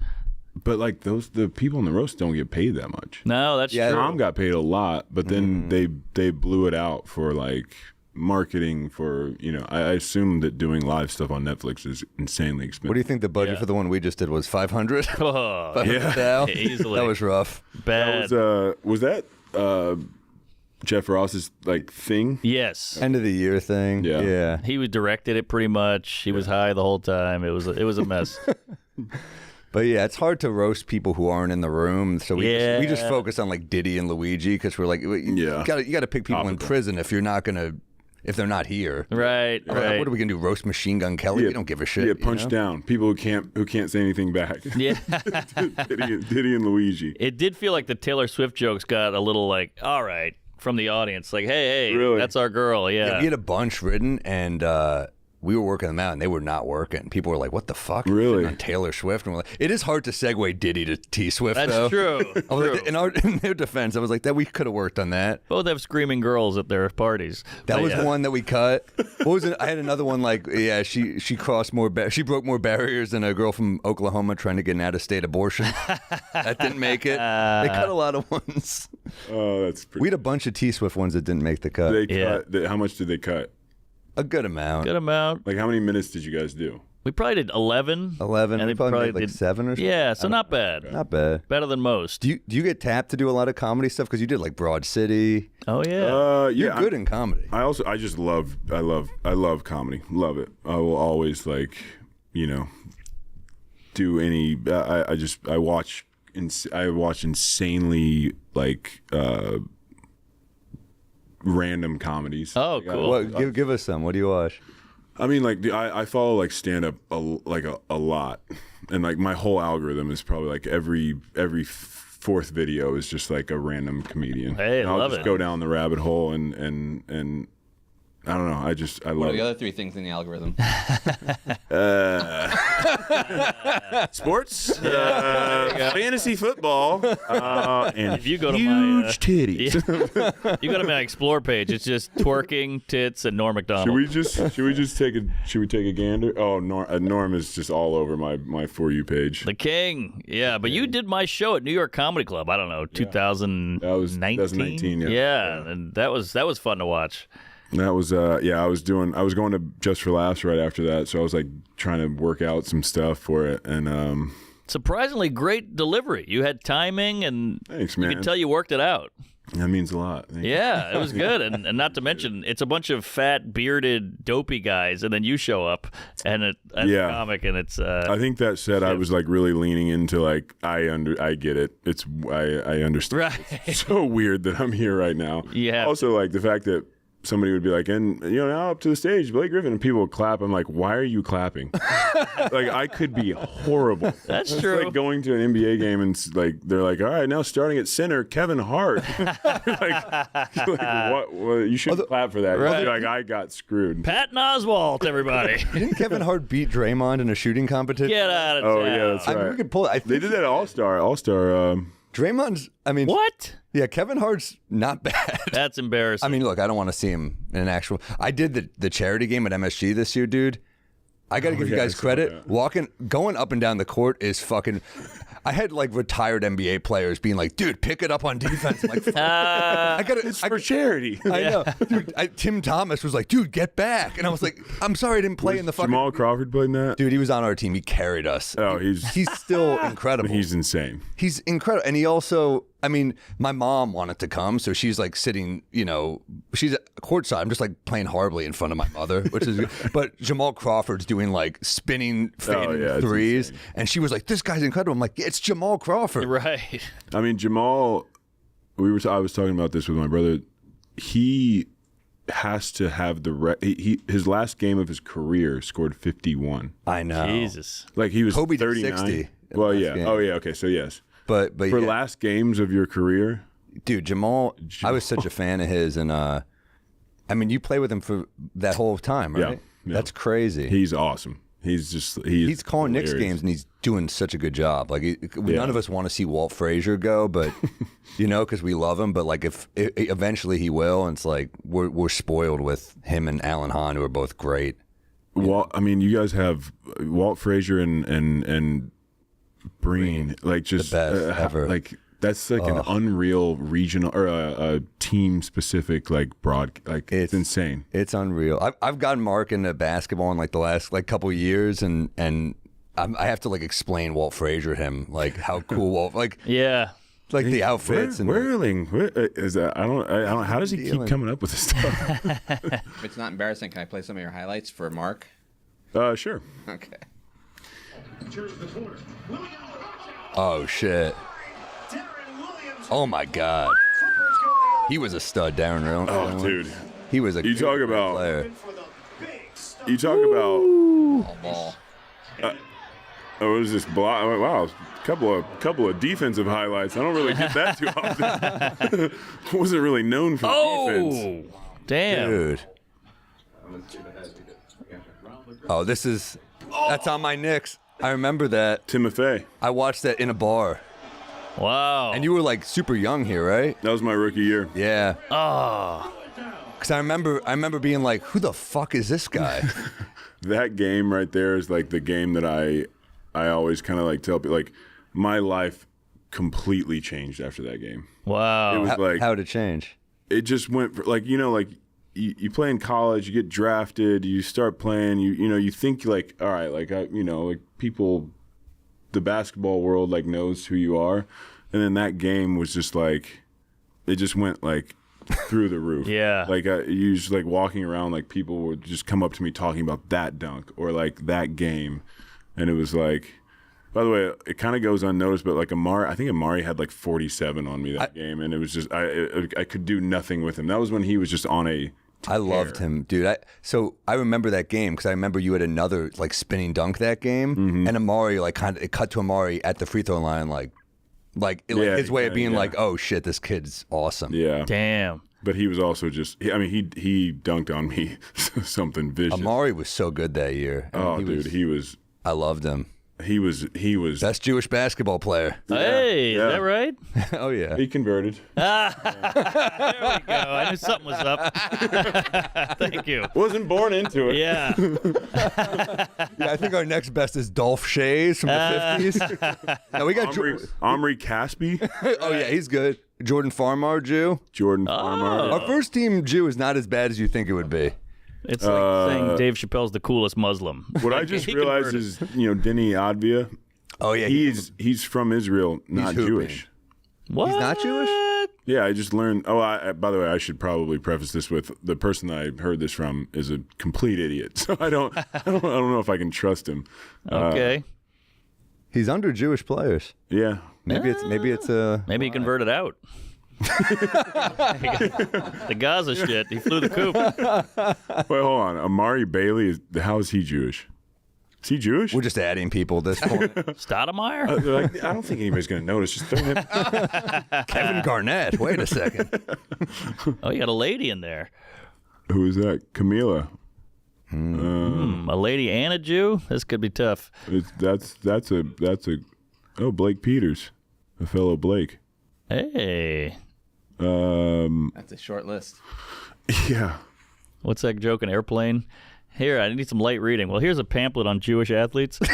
But like the people in the roast don't get paid that much. No, that's Yeah, true. Tom got paid a lot, but then they blew it out for like marketing for I assume that doing live stuff on Netflix is insanely expensive. What do you think the budget Yeah. for the one we just did was? 500. Oh, Yeah, easily. that was rough. bad. Was that Jeff Ross's like thing? Yes. End of the year thing. Yeah. Yeah. He was directed it pretty much. He was high the whole time. It was a mess. But yeah, it's hard to roast people who aren't in the room. So we just Yeah. focus on like Diddy and Luigi because we're like, you got to pick people in Topical. prison if you're not gonna if they're not here. Right. What are we gonna do? Roast Machine Gun Kelly? We don't give a shit. Yeah, punch down people who can't say anything back. Yeah. Diddy and Luigi. It did feel like the Taylor Swift jokes got a little like, all right, from the audience. Like, hey, Really? that's our girl. Yeah. We had a bunch written, and we were working them out, and they were not working. People were like, "What the fuck?" Really? On Taylor Swift, and we're like, it is hard to segue Diddy to T Swift. That's though. true. I was like, in their defense, I was like, that we could have worked on that. Both have screaming girls at their parties. That But was yeah. one that we cut. What was it? I had another one like, yeah, she crossed more, she broke more barriers than a girl from Oklahoma trying to get an out-of-state abortion. That didn't make it. They cut a lot of ones. Oh, that's pretty. We had a bunch of T Swift ones that didn't make the cut. How much did they cut? A good amount. Good amount. Like, how many minutes did you guys do? We probably did 11. 11. And We they probably made like did 7 or something. Yeah, so not bad. Not bad. Better than most. Do you get tapped to do a lot of comedy stuff? Because you did like Broad City. Oh yeah. You're good in comedy. I love comedy. Love it. I will always do any. I watch insanely random comedies. Oh, cool. Give us some. What do you watch? I mean, I follow stand up a lot, and like my whole algorithm is probably like every fourth video is just like a random comedian. Hey, and I'll love just it. go down the rabbit hole and I don't know. I What love are the other 3 things in the algorithm? sports, fantasy football, and If you go to huge my titties. you go to my explore page, it's just twerking, tits, and Norm Macdonald. Should we take a gander? Oh, Norm is just all over my For You page. The King. Yeah, but you did my show at New York Comedy Club. I don't know, 2019. That was 2019, yeah. Yeah, and that was fun to watch. That was I was going to Just for Laughs right after that, so I was like trying to work out some stuff for it, and Surprisingly great delivery. You had timing, and thanks, you man. could tell you worked it out. That means a lot. Thank you. Yeah, it was good, and not to mention, it's a bunch of fat, bearded, dopey guys, and then you show up and a comic, and it's. I think that said, I was like really leaning into like I get it. I understand. Right. It's so weird that I'm here right now. Yeah. Also, like the fact that somebody would be like, and now up to the stage, Blake Griffin, and people would clap. I'm like, why are you clapping? Like, I could be horrible. That's It's true. like going to an NBA game and they're like, all right, now starting at center, Kevin Hart. like what? Well, you shouldn't clap for that. Right. You're like, I got screwed. Patton Oswalt, everybody. Didn't Kevin Hart beat Draymond in a shooting competition? Get out of Oh town. yeah, that's I right. mean, we could pull it. I They think did that at All-Star. Draymond's. I mean, What? Yeah, Kevin Hart's not bad. That's embarrassing. I mean, look, I don't want to see him in an actual. I did the charity game at MSG this year, dude. I got to give you yeah, guys I saw credit. that. Going up and down the court is fucking. I had like retired NBA players being like, "Dude, pick it up on defense." I'm like, I got It's for charity. I know, dude. Tim Thomas was like, "Dude, get back," and I was like, "I'm sorry, I didn't play in the fucking." Jamal Crawford played in that? Dude, he was on our team. He carried us. Oh, he's still incredible. he's insane. He's incredible. And he also, I mean, my mom wanted to come, so she's like sitting, she's at courtside. I'm just like playing horribly in front of my mother, which is good. But Jamal Crawford's doing like spinning, fading it's threes. insane. And she was like, this guy's incredible. I'm like, yeah, it's Jamal Crawford. right. I mean, Jamal, I was talking about this with my brother. He has to have his last game of his career scored 51. I know. Jesus. Like he was Kobe did 39. 60 in the Well, last yeah. game. Oh, yeah. Okay, so yes. But For yeah, last games of your career, dude, Jamal, I was such a fan of his. And I mean, you play with him for that whole time, right? Yeah. That's crazy. he's awesome. He's calling Knicks hilarious. games, and he's doing such a good job. Like none of us want to see Walt Frazier go, but because we love him. But like if eventually he will, and it's like we're spoiled with him and Alan Hahn, who are both great. Well, I mean, you guys have Walt Frazier and Breen, like just The best ever. Like that's like an unreal regional or a team specific like it's insane. It's unreal. I've gotten Mark into basketball in like the last like couple of years, and I have to like explain Walt Frazier to him, like how cool Walt, like Yeah. the outfits and Whirling, is that? I don't. How does he keep coming up with this stuff? If it's not embarrassing, can I play some of your highlights for Mark? Sure. Okay. oh shit, oh my god, he was a stud, Darren Real. Oh, dude. He was a You talk about player. You talk about Ball. oh, it was just wow, couple of defensive highlights. I don't really get that too often. Wasn't really known for defense. Oh, damn. Dude. Oh, that's on my Knicks. I remember that. Timothy. I watched that in a bar. Wow. And you were like super young here, right? That was my rookie year. Yeah. Oh. Because I remember being like, who the fuck is this guy? That game right there is like the game that I always kind of like tell people, like, my life completely changed after that game. Wow. It was like How'd it change? it just went for, like, like you play in college, you get drafted, you start playing, you think like, all right, like like people, the basketball world like knows who you are, and then that game was just like, it just went like through the roof. Yeah. Like you just like walking around, like people would just come up to me talking about that dunk or like that game, and it was like. By the way, it kind of goes unnoticed, but like I think Amari had like 47 on me that game, and it was just I could do nothing with him. That was when he was just on a tear. I loved him, dude. So I remember that game because I remember you had another like spinning dunk that game, and Amari it cut to Amari at the free throw line, his way of being like, oh shit, this kid's awesome. Yeah. Damn. But he was also just, he dunked on me something vicious. Amari was so good that year. Oh, dude, I loved him. He was. Best Jewish basketball player. Hey, yeah. is that right? Oh yeah. He converted. There we go. I knew something was up. Thank you. Wasn't born into it. Yeah. Yeah, I think our next best is Dolph Shays from the 50s. No, we got Omri Caspi. Oh yeah, he's good. Jordan Farmar, Jew. Jordan Farmar. Our first team Jew is not as bad as you think it would be. It's like saying Dave Chappelle's the coolest Muslim. What I just realized is, Denny Advia. Oh yeah, He's from Israel, not hooping. Jewish. What? He's not Jewish? Yeah, I just learned. Oh, by the way, I should probably preface this with the person that I heard this from is a complete idiot. So I don't know if I can trust him. Okay. He's under Jewish players. Yeah. Maybe it's a. Maybe he converted out. The Gaza shit. He flew the coop. Wait, hold on. Amari Bailey how is he Jewish? Is he Jewish? We're just adding people at this point. Stoudemire? They're like, I don't think anybody's going to notice. Just throw him. Kevin Garnett. Wait a second. Oh, you got a lady in there. Who is that? Camila. A lady and a Jew? This could be tough. That's a Blake Peters, a fellow Blake. Hey. That's a short list. Yeah. What's that joke in Airplane? Here, I need some light reading. Well, here's a pamphlet on Jewish athletes. You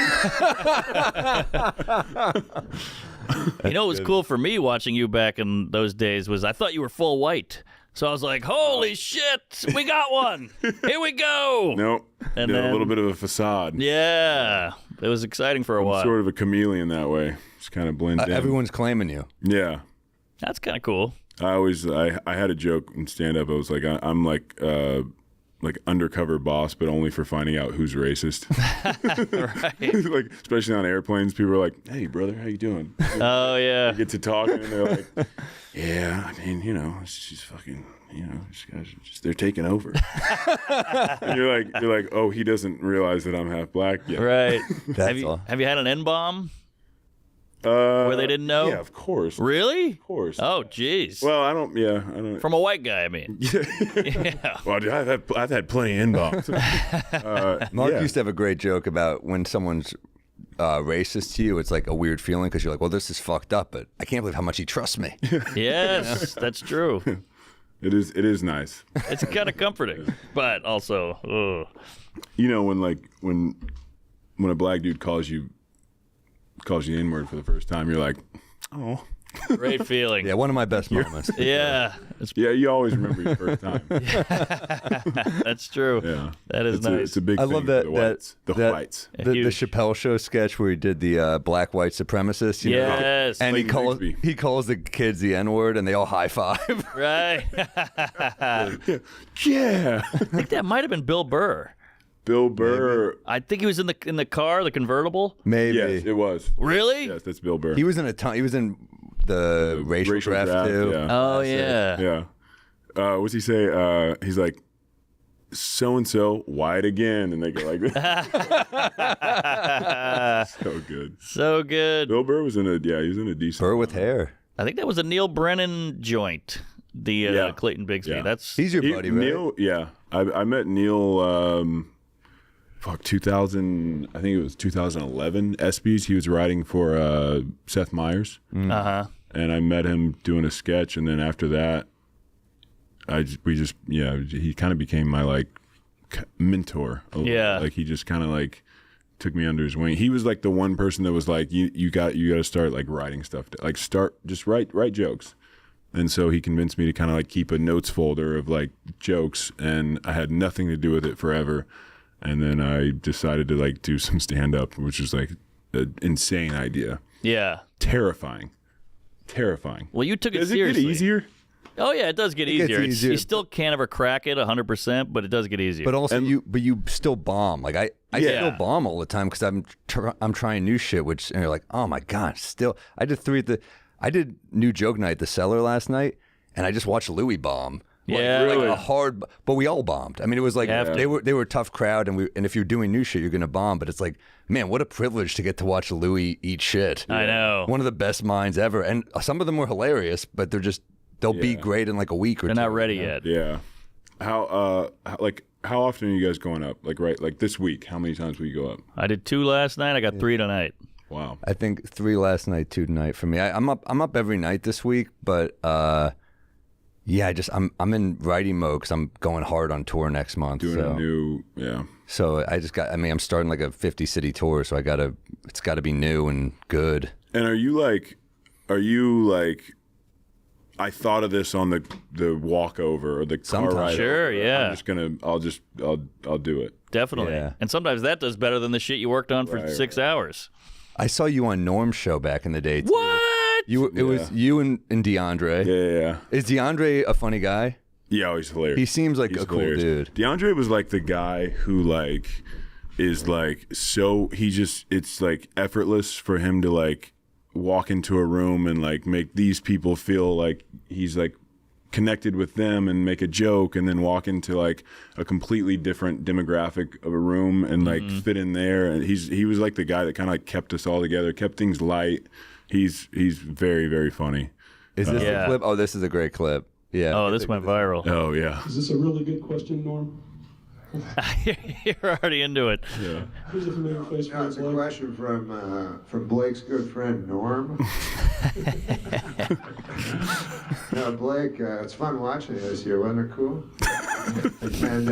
know what was cool for me watching you back in those days was I thought you were full white. So I was like, holy shit, we got one. Here we go. Nope. And Yeah, then- a little bit of a facade. Yeah. It was exciting for a while. Sort of a chameleon that way. Just kind of blend in. Everyone's claiming you. Yeah. That's kind of cool. I had a joke in stand up. I was like, I'm like undercover boss, but only for finding out who's racist. Right. Like, especially on airplanes, people are like, "Hey, brother, how you doing?" Oh, yeah. Get to talking, and they're like, "Yeah, I mean, she's fucking, they're taking over." And you're like, "Oh, he doesn't realize that I'm half black yet." Right. That's all. Have you had an N-bomb? Where they didn't know? Yeah, of course. Really? Of course. Oh, jeez. Well, I don't. From a white guy, I mean. Yeah. Well, dude, I've had plenty of inbox. Mark yeah. used to have a great joke about when someone's racist to you. It's like a weird feeling because you're like, well, this is fucked up, but I can't believe how much he trusts me. Yes, that's true. It is nice. It's kind of comforting, but also, ugh. When a black dude calls you the N-word for the first time, you're like, oh. Great feeling. Yeah, one of my best moments. Yeah. Yeah, you always remember your first time. That's true. Yeah. That is nice. It's a big I thing love for that. the whites. The whites. The Huge. Chappelle Show sketch where he did the black-white supremacist. You know? Yes. And Clayton he calls the kids the N-word, and they all high five. Right. Yeah. I think that might have been Bill Burr. Bill Burr. I think he was in the car, the convertible. Maybe. Yes, it was. Really? Yes, that's Bill Burr. He was in a ton. He was in the racial draft too. Yeah. Oh, yeah. Yeah. What's he say? He's like, so and so wide again, and they go like this. So good. So good. Bill Burr was in a he was in a decent. Burr with hair. I think that was a Neil Brennan joint. The Clayton Bigsby. Yeah. That's He's your buddy, right? Neil, yeah. I met Neil. 2000. I think it was 2011. ESPYs. He was writing for Seth Meyers. And I met him doing a sketch, and then after that, he kind of became my like mentor. Yeah. Like he just kind of like took me under his wing. He was like the one person that was like, you got to start like writing stuff. Like just write jokes. And so he convinced me to kind of like keep a notes folder of like jokes, and I had nothing to do with it forever. And then I decided to like do some stand up, which is like an insane idea. Yeah. Terrifying. Well, you took it Does seriously. it get easier? Oh yeah, it does get It gets easier. easier. You still can't ever crack it 100%, but it does get easier. But also, you still bomb. Like I still bomb all the time because I'm trying new shit. And you're like, oh my god, still. I did new joke night at the Cellar last night, and I just watched Louis bomb. Yeah. Like a hard, but we all bombed. I mean, it was like they were a tough crowd, and if you're doing new shit, you're gonna bomb. But it's like, man, what a privilege to get to watch Louis eat shit. I know. One of the best minds ever, and some of them were hilarious, but they'll be great in like a week or They're two. not ready yet. Yeah. How often are you guys going up? Like this week, how many times will you go up? I did 2 last night. I got 3 tonight. Wow. I think 3 last night, 2 tonight for me. I'm up every night this week, but I'm in writing mode because I'm going hard on tour next month. Doing a new So I'm starting like a 50 city tour, so it's got to be new and good. And are you like I thought of this on the walkover or the car ride. Sure, yeah. I'm just gonna I'll do it. Definitely. Yeah. And sometimes that does better than the shit you worked on for 6 hours. I saw you on Norm's show back in the day too. What? It was you and DeAndre. Yeah. Is DeAndre a funny guy? Yeah, he's hilarious. He seems like He's a cool hilarious. dude. DeAndre was like the guy who like is like so it's like effortless for him to like walk into a room and like make these people feel like he's like connected with them and make a joke and then walk into like a completely different demographic of a room and like fit in there. And he was like the guy that kind of like kept us all together, kept things light. He's very, very funny. Is this a clip? Oh, this is a great clip. Yeah. Oh, this went viral. Oh yeah. Is this a really good question, Norm? You're already into it. Yeah. Who's a familiar face for It's a Blake? question from Blake's good friend Norm. Now, Blake, it's fun watching you this year. Wasn't it cool? And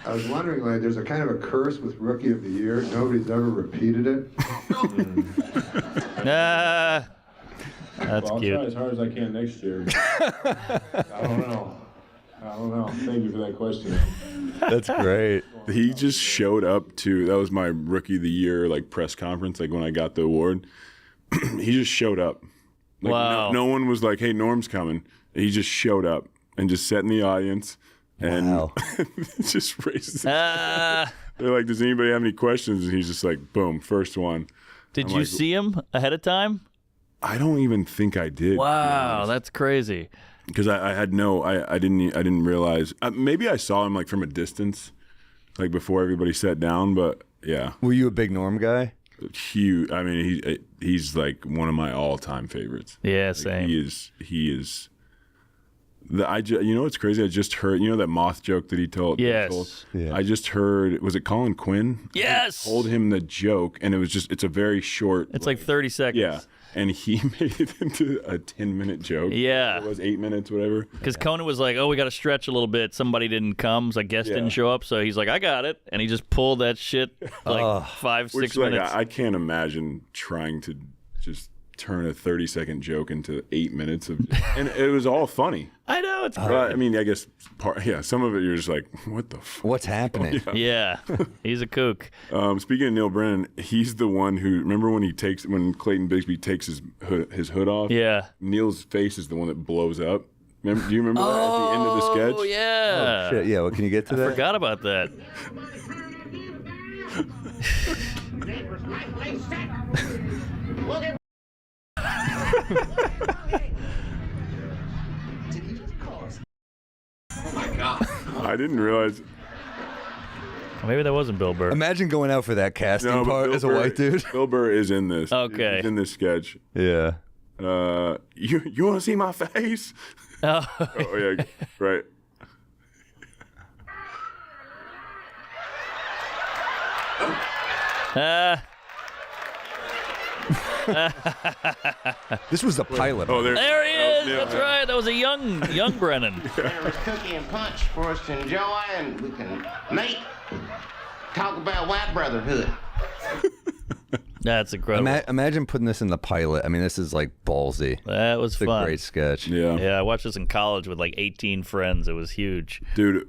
I was wondering, like, there's a kind of a curse with Rookie of the Year. Nobody's ever repeated it. That's I'll cute. try as hard as I can next year. I don't know. Thank you for that question. That's great. He just showed up to that was my Rookie of the Year like press conference, like when I got the award. He just showed up. Like, Wow. No one was like, "Hey, Norm's coming." He just showed up and just sat in the audience and Wow. just raises. Uh, They're like, "Does anybody have any questions?" And he's just like, "Boom, first one." did I'm you like, see him ahead of time? I don't even think I did. Wow, that's crazy. Because I didn't realize. Maybe I saw him like from a distance, like before everybody sat down. But yeah, Were you a big Norm guy? huge. I mean, he's like one of my all-time favorites. Yeah, Like, same. He is. You know what's crazy? I just heard. You know that moth joke that he told. Yes. Yeah. I just heard. Was it Colin Quinn? Yes. Told him the joke, and it was just. It's a very short. It's like 30 seconds. Yeah, and he made it into a 10-minute joke. Yeah. It was 8 minutes, whatever. Because Conan was like, "Oh, we got to stretch a little bit. Somebody didn't come, so I guess didn't show up." So he's like, "I got it," and he just pulled that shit like 5, 6 Which, minutes. I can't imagine trying to just turn a 30-second joke into 8 minutes of, and it was all funny. I know it's great. I mean, I guess some of it you're just like, what the? What's happening? Yeah, he's a kook. Speaking of Neil Brennan, he's the one who remember when Clayton Bigsby takes his hood off. Yeah. Neil's face is the one that blows up. Do you remember that at the end of the sketch? Oh yeah. Shit, yeah. Well, can you get to that? Forgot about that. I didn't realize. Maybe that wasn't Bill Burr. Imagine going out for that casting No, but part Bill as a Burr- white dude. Bill Burr is in this. Okay. He's in this sketch. Yeah. You want to see my face? Oh. Oh yeah, right. This was the pilot. Oh, There he is. yeah, That's yeah. right. That was a young Brennan. There was cookie and punch for us to enjoy, and we can talk about white brotherhood. That's incredible. Imagine putting this in the pilot. I mean, this is like ballsy. That was It's a fun. great sketch. Yeah. Yeah, I watched this in college with like 18 friends. It was huge. Dude,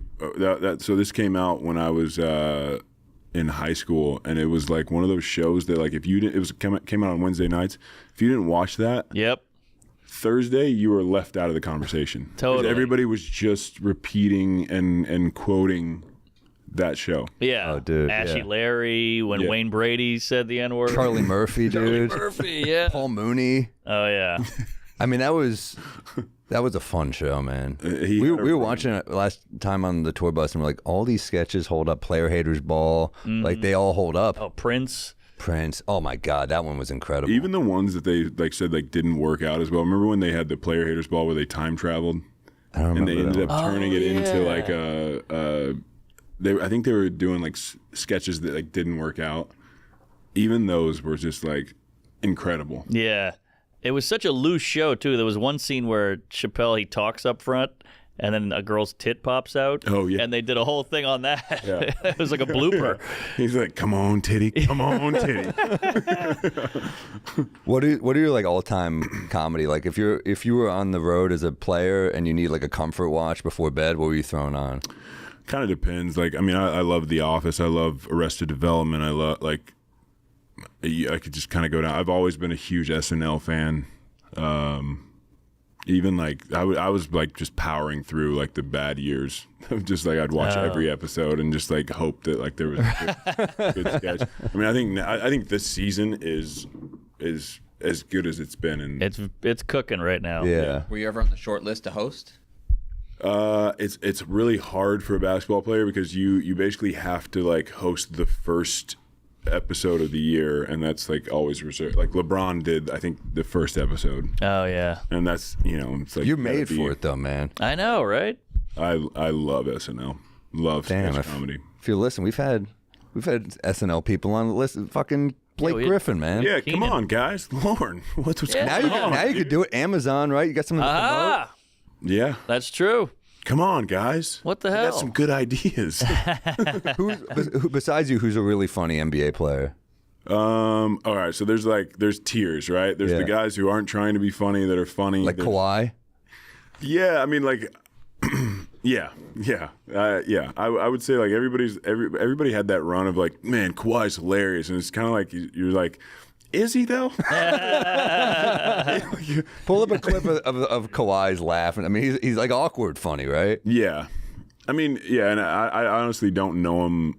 so this came out when I was in high school, and it was like one of those shows that like if you didn't, came out on Wednesday nights. If you didn't watch that, Yep. Thursday you were left out of the conversation. 'Cause Totally. everybody was just repeating and quoting that show. Yeah. Oh, dude, Ashy yeah. Larry, when Yeah. Wayne Brady said the N-word. Charlie Murphy, dude. Murphy, yeah. Paul Mooney. Oh, yeah. I mean, that was a fun show, man. He We had a were run. watching it last time on the tour bus, and we're like, all these sketches hold up. Player Haters Ball, like they all hold up. Oh, Prince. Prince, oh my God, that one was incredible. Even the ones that they like said like didn't work out as well. Remember when they had the Player Haters Ball where they time traveled I don't and remember they ended that up one. turning it into yeah. like I think they were doing like sketches that like didn't work out. Even those were just like incredible. Yeah. It was such a loose show, too. There was one scene where Chappelle, he talks up front, and then a girl's tit pops out. Oh, yeah. And they did a whole thing on that. Yeah. It was like a blooper. He's like, "Come on, titty, come on, titty." What are your like all time comedy? Like if you were on the road as a player and you need like a comfort watch before bed, what were you throwing on? Kind of depends. Like, I mean, I love The Office. I love Arrested Development. I love like I could just kind of go down. I've always been a huge SNL fan. Even like I was like just powering through like the bad years. Just like I'd watch every episode and just like hope that like there was a good sketch. I mean, I think this season is as good as it's been. And It's cooking right now. Yeah. Were you ever on the short list to host? it's really hard for a basketball player because you basically have to like host the first episode of the year, and that's like always reserved. Like LeBron did, I think, the first episode, Oh, yeah. and that's it's like You're gotta made be- for it though, man. I know, right? I love SNL, love Damn, sketch comedy. if you listen, we've had SNL people on the list. Fucking Blake Yeah, Griffin, man. Yeah, Keenan. come on, guys, Lauren, what's Yeah. going on? Now you could do it. Amazon, right? You got something to promote. Ah, Yeah, that's true. come on, guys. What the I hell? got some good ideas. Who besides you? Who's a really funny NBA player? All right, so there's tiers, right? There's Yeah. the guys who aren't trying to be funny that are funny. Like There's- Kawhi. Yeah, I mean, like, yeah. I would say like everybody had that run of like, man, Kawhi's hilarious, and it's kind of like you're like, is he though? Pull up a clip of Kawhi's laughing. I mean, he's like awkward funny, right? Yeah, I mean, yeah, and I honestly don't know him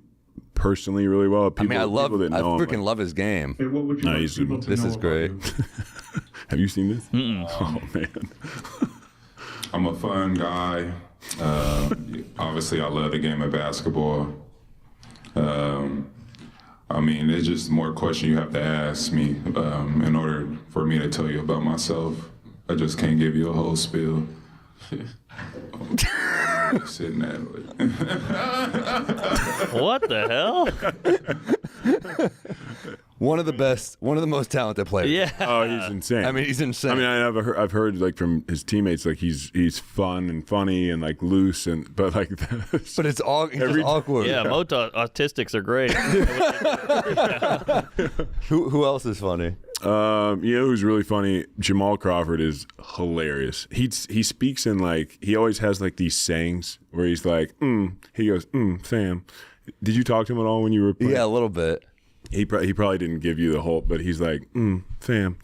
personally really well. People, I people that I know him, freaking love his game. Hey, what would you No, like he's- people to This know is about great. you? Have you seen this? Oh man. I'm a fun guy. Obviously, I love the game of basketball. I mean, it's just more questions you have to ask me in order for me to tell you about myself. I just can't give you a whole spiel. Sitting there. What the hell? One of the most talented players. Yeah. Oh, he's insane. I mean, he's insane. I mean, I've heard like from his teammates, like he's fun and funny and like loose, but like, but it's all he's just awkward. Yeah, most autistics are great. Who else is funny? you know who's really funny? Jamal Crawford is hilarious. He speaks in like, he always has like these sayings where he's like, he goes, Sam. Did you talk to him at all when you were playing? Yeah, a little bit. He probably didn't give you the whole, but he's like, fam,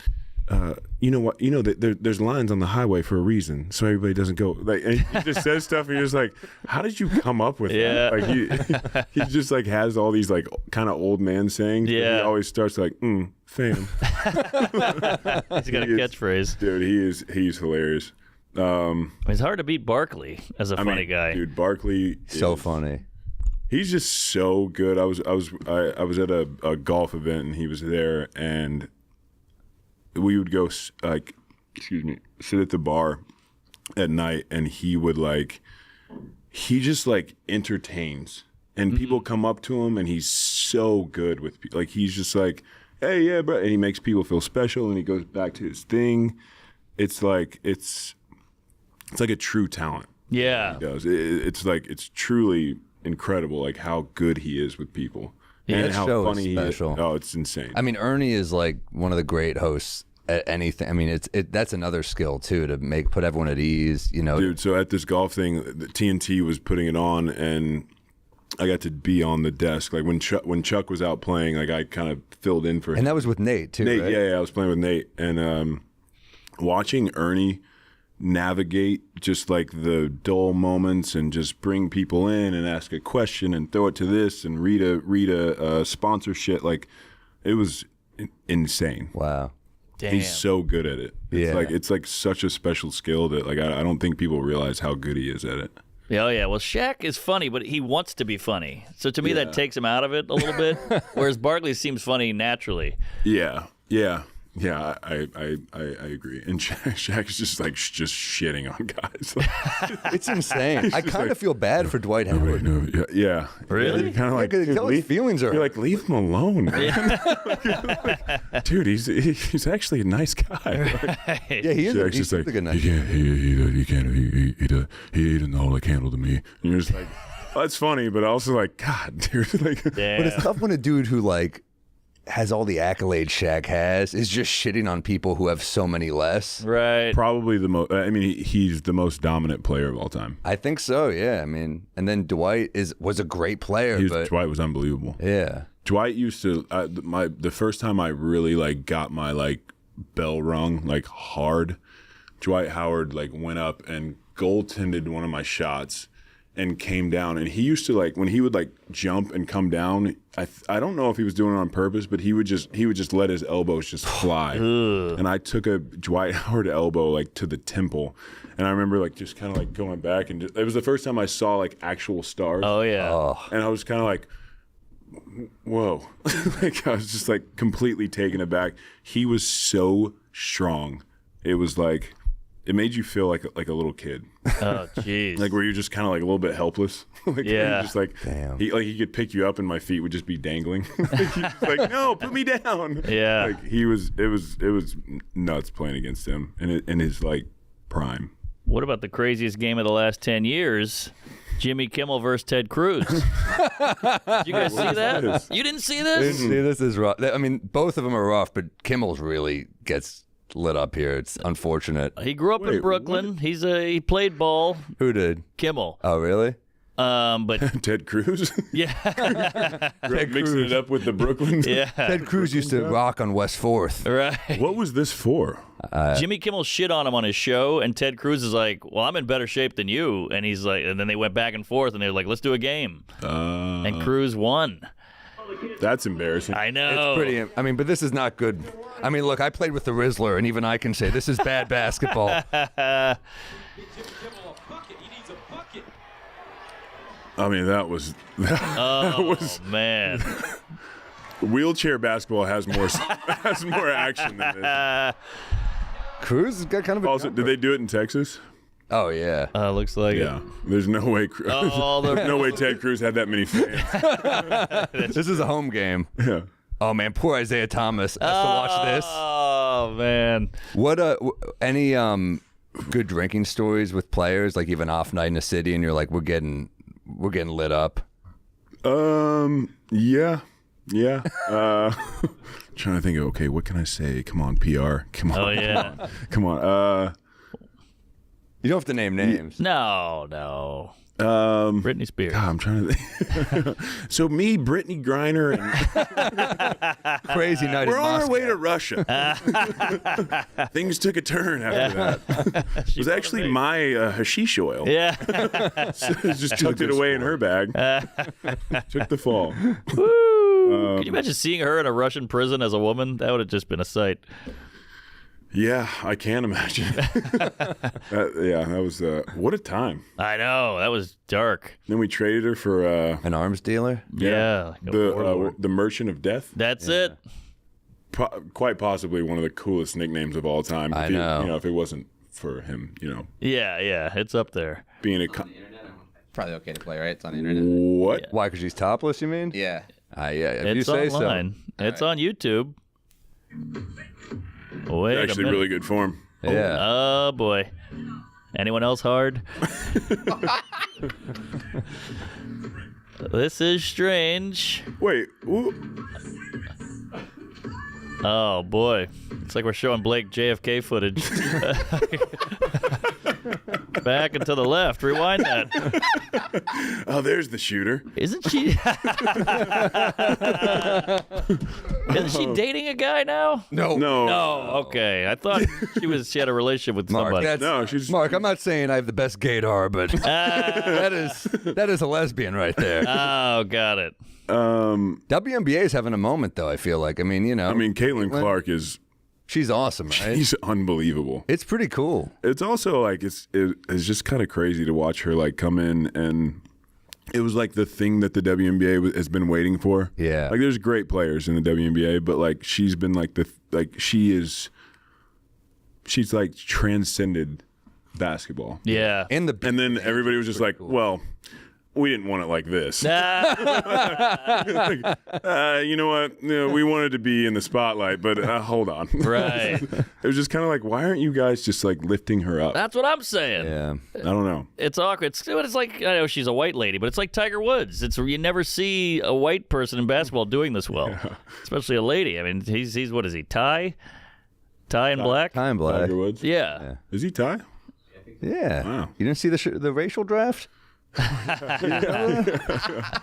you know what? You know that there's lines on the highway for a reason, so everybody doesn't go. Like, and he just says stuff, and you're just like, how did you come up with Yeah. that? Like he just like has all these like kind of old man sayings. But he Yeah. always starts like, fam. He's got a catchphrase. Dude, he's hilarious. It's hard to beat Barkley as a funny guy. Dude, Barkley So funny. He's just so good. I was at a golf event and he was there, and we would go like, sit at the bar at night, and he would he just entertains, and people come up to him, and he's so good with people. Like, he's just like, hey, yeah, bro, and he makes people feel special, and he goes back to his thing. It's like it's like a true talent. Yeah, he does. It's truly incredible, like how good he is with people, and how funny he is. Oh, it's insane. I mean, Ernie is like one of the great hosts at anything. I mean, that's another skill too, to put everyone at ease. You know, dude. So at this golf thing, the TNT was putting it on, and I got to be on the desk. Like when Chuck was out playing, like I kind of filled in for him. And that was with Nate too. Nate, right? yeah, I was playing with Nate, and watching Ernie navigate just like the dull moments and just bring people in and ask a question and throw it to this and read a sponsorship, like it was insane. Wow. Damn. He's so good at it. It's Yeah. like such a special skill that like I don't think people realize how good he is at it. Oh, yeah. Well, Shaq is funny, but he wants to be funny. So to me, that takes him out of it a little bit, whereas Barkley seems funny naturally. Yeah, I agree. And Shaq's just just shitting on guys. It's insane. I kind of feel bad for Dwight Howard. Yeah. Really? Kind of like, tell his feelings are. You're like, leave him alone, man. Dude, he's actually a nice guy. Yeah, he is. Shaq's He's just like, a good night. he didn't hold a candle to me. And you're just like, well, that's funny, but also like, God, dude. Like, Damn. But it's tough when a dude who has all the accolades Shaq has is just shitting on people who have so many less. Right. probably the most. I mean, he's the most dominant player of all time. I think so. Yeah. I mean, and then Dwight was a great player. But Dwight was unbelievable. yeah. Dwight used to the first time I really got my bell rung hard. Dwight Howard went up and goaltended one of my shots and came down, and he used to when he would jump and come down. I don't know if he was doing it on purpose, but he would just let his elbows just fly. And I took a Dwight Howard elbow to the temple, and I remember just kind of going back, and it was the first time I saw actual stars. Oh, yeah. And I was kind of whoa. I was just completely taken aback. He was so strong. It was it made you feel like a little kid. Oh, jeez. Where you're just kind of a little bit helpless. Yeah. Just Damn. he could pick you up and my feet would just be dangling. He's just no, put me down. Yeah. It was nuts playing against him in his prime. What about the craziest game of the last 10 years? Jimmy Kimmel versus Ted Cruz. Did you guys see that? You didn't see this? See, this is rough. I mean, both of them are rough, but Kimmel's really gets lit up here. It's unfortunate. He grew up in Brooklyn. He played ball. Who did? Kimmel. Oh, really? But Ted Cruz? yeah. Mixing it up with the Brooklyn? Yeah. Ted Cruz used to rock on West 4th. Right. What was this for? Jimmy Kimmel shit on him on his show, and Ted Cruz is like, well, I'm in better shape than you. And he's like, and then they went back and forth, and they're like, let's do a game. And Cruz won. That's embarrassing. I know. It's pretty. I mean, but this is not good. I mean, look, I played with the Rizzler, and even I can say this is bad basketball. I mean, that was man. Wheelchair basketball has more action than this. Cruz has got kind of a. Also, did they do it in Texas? Oh yeah. Looks like Yeah. There's no way. There's no way Ted Cruz had that many fans. This is a home game. Yeah. Oh man, poor Isaiah Thomas has to watch this. Oh man. What any good drinking stories with players, even off night in a city, and you're like, we're getting lit up. Yeah. Trying to think of, okay, what can I say? Come on, PR. Come on. Oh yeah. Come on. You don't have to name names. No. Britney Spears. God, I'm trying to think. So me, Brittany Griner, and Crazy night. we're in on our Moscow. way to Russia. Things took a turn after that. It was actually my hashish oil. Yeah. So just tucked it away in her bag. Took the fall. Woo. Can you imagine seeing her in a Russian prison as a woman? That would have just been a sight. Yeah, I can imagine. That was what a time. I know, that was dark. Then we traded her for An arms dealer? Yeah, like a warlord. the Merchant of Death. That's it. Quite possibly one of the coolest nicknames of all time. I know. If it wasn't for him, Yeah, it's up there. being a Probably okay to play, right? It's on the internet. what? Yeah. Why? Because she's topless, you mean? Yeah. Yeah, if you It's say online. It's on YouTube. Wait Actually, a minute. really good form. so. Yeah. Oh boy. Anyone else hard? This is strange. Wait. Oh boy. It's like we're showing Blake JFK footage. Back and to the left. Rewind that. Oh, there's the shooter. Isn't she? Isn't she dating a guy now? No. No. Okay. I thought she had a relationship with Mark, somebody. No, she's. Mark, I'm not saying I have the best gaydar, but that is a lesbian right there. Oh, got it. WNBA is having a moment, though. I feel like. I mean, Caitlin Clark is. she's awesome, right? She's unbelievable. It's pretty cool. It's also like it's just kind of crazy to watch her like come in, and it was like the thing that the WNBA has been waiting for. Yeah. Like there's great players in the WNBA, but like she's been like she's like transcended basketball. Yeah. And then everybody was just like, well, we didn't want it like this. You know what? We wanted to be in the spotlight, but hold on. Right. It was just kind of like, why aren't you guys just like lifting her up? That's what I'm saying. yeah. I don't know. It's awkward. It's like, I know she's a white lady, but it's like Tiger Woods. You never see a white person in basketball doing this well, especially a lady. I mean, he's what is he? Tie in black? Time black. Tiger Woods. Yeah. Is he Ty? Yeah. Wow. You didn't see the racial draft? I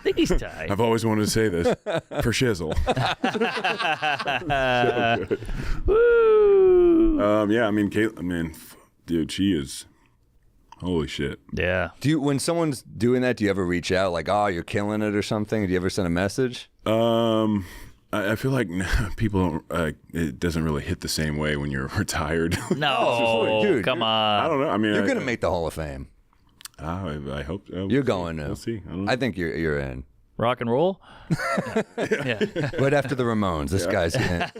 think he's tie. I've always wanted to say this for shizzle. Woo. Yeah, I mean, Caitlin, dude, she is. Holy shit. Yeah. When someone's doing that, do you ever reach out like, "Oh, you're killing it" or something? Do you ever send a message? I feel like people don't. It doesn't really hit the same way when you're retired. No, dude, come I on. don't know. I mean, You're gonna make the Hall of Fame. I hope so. You're going to. We'll see. I don't know. I think you're in. Rock and roll? Right after the Ramones, this guy's in.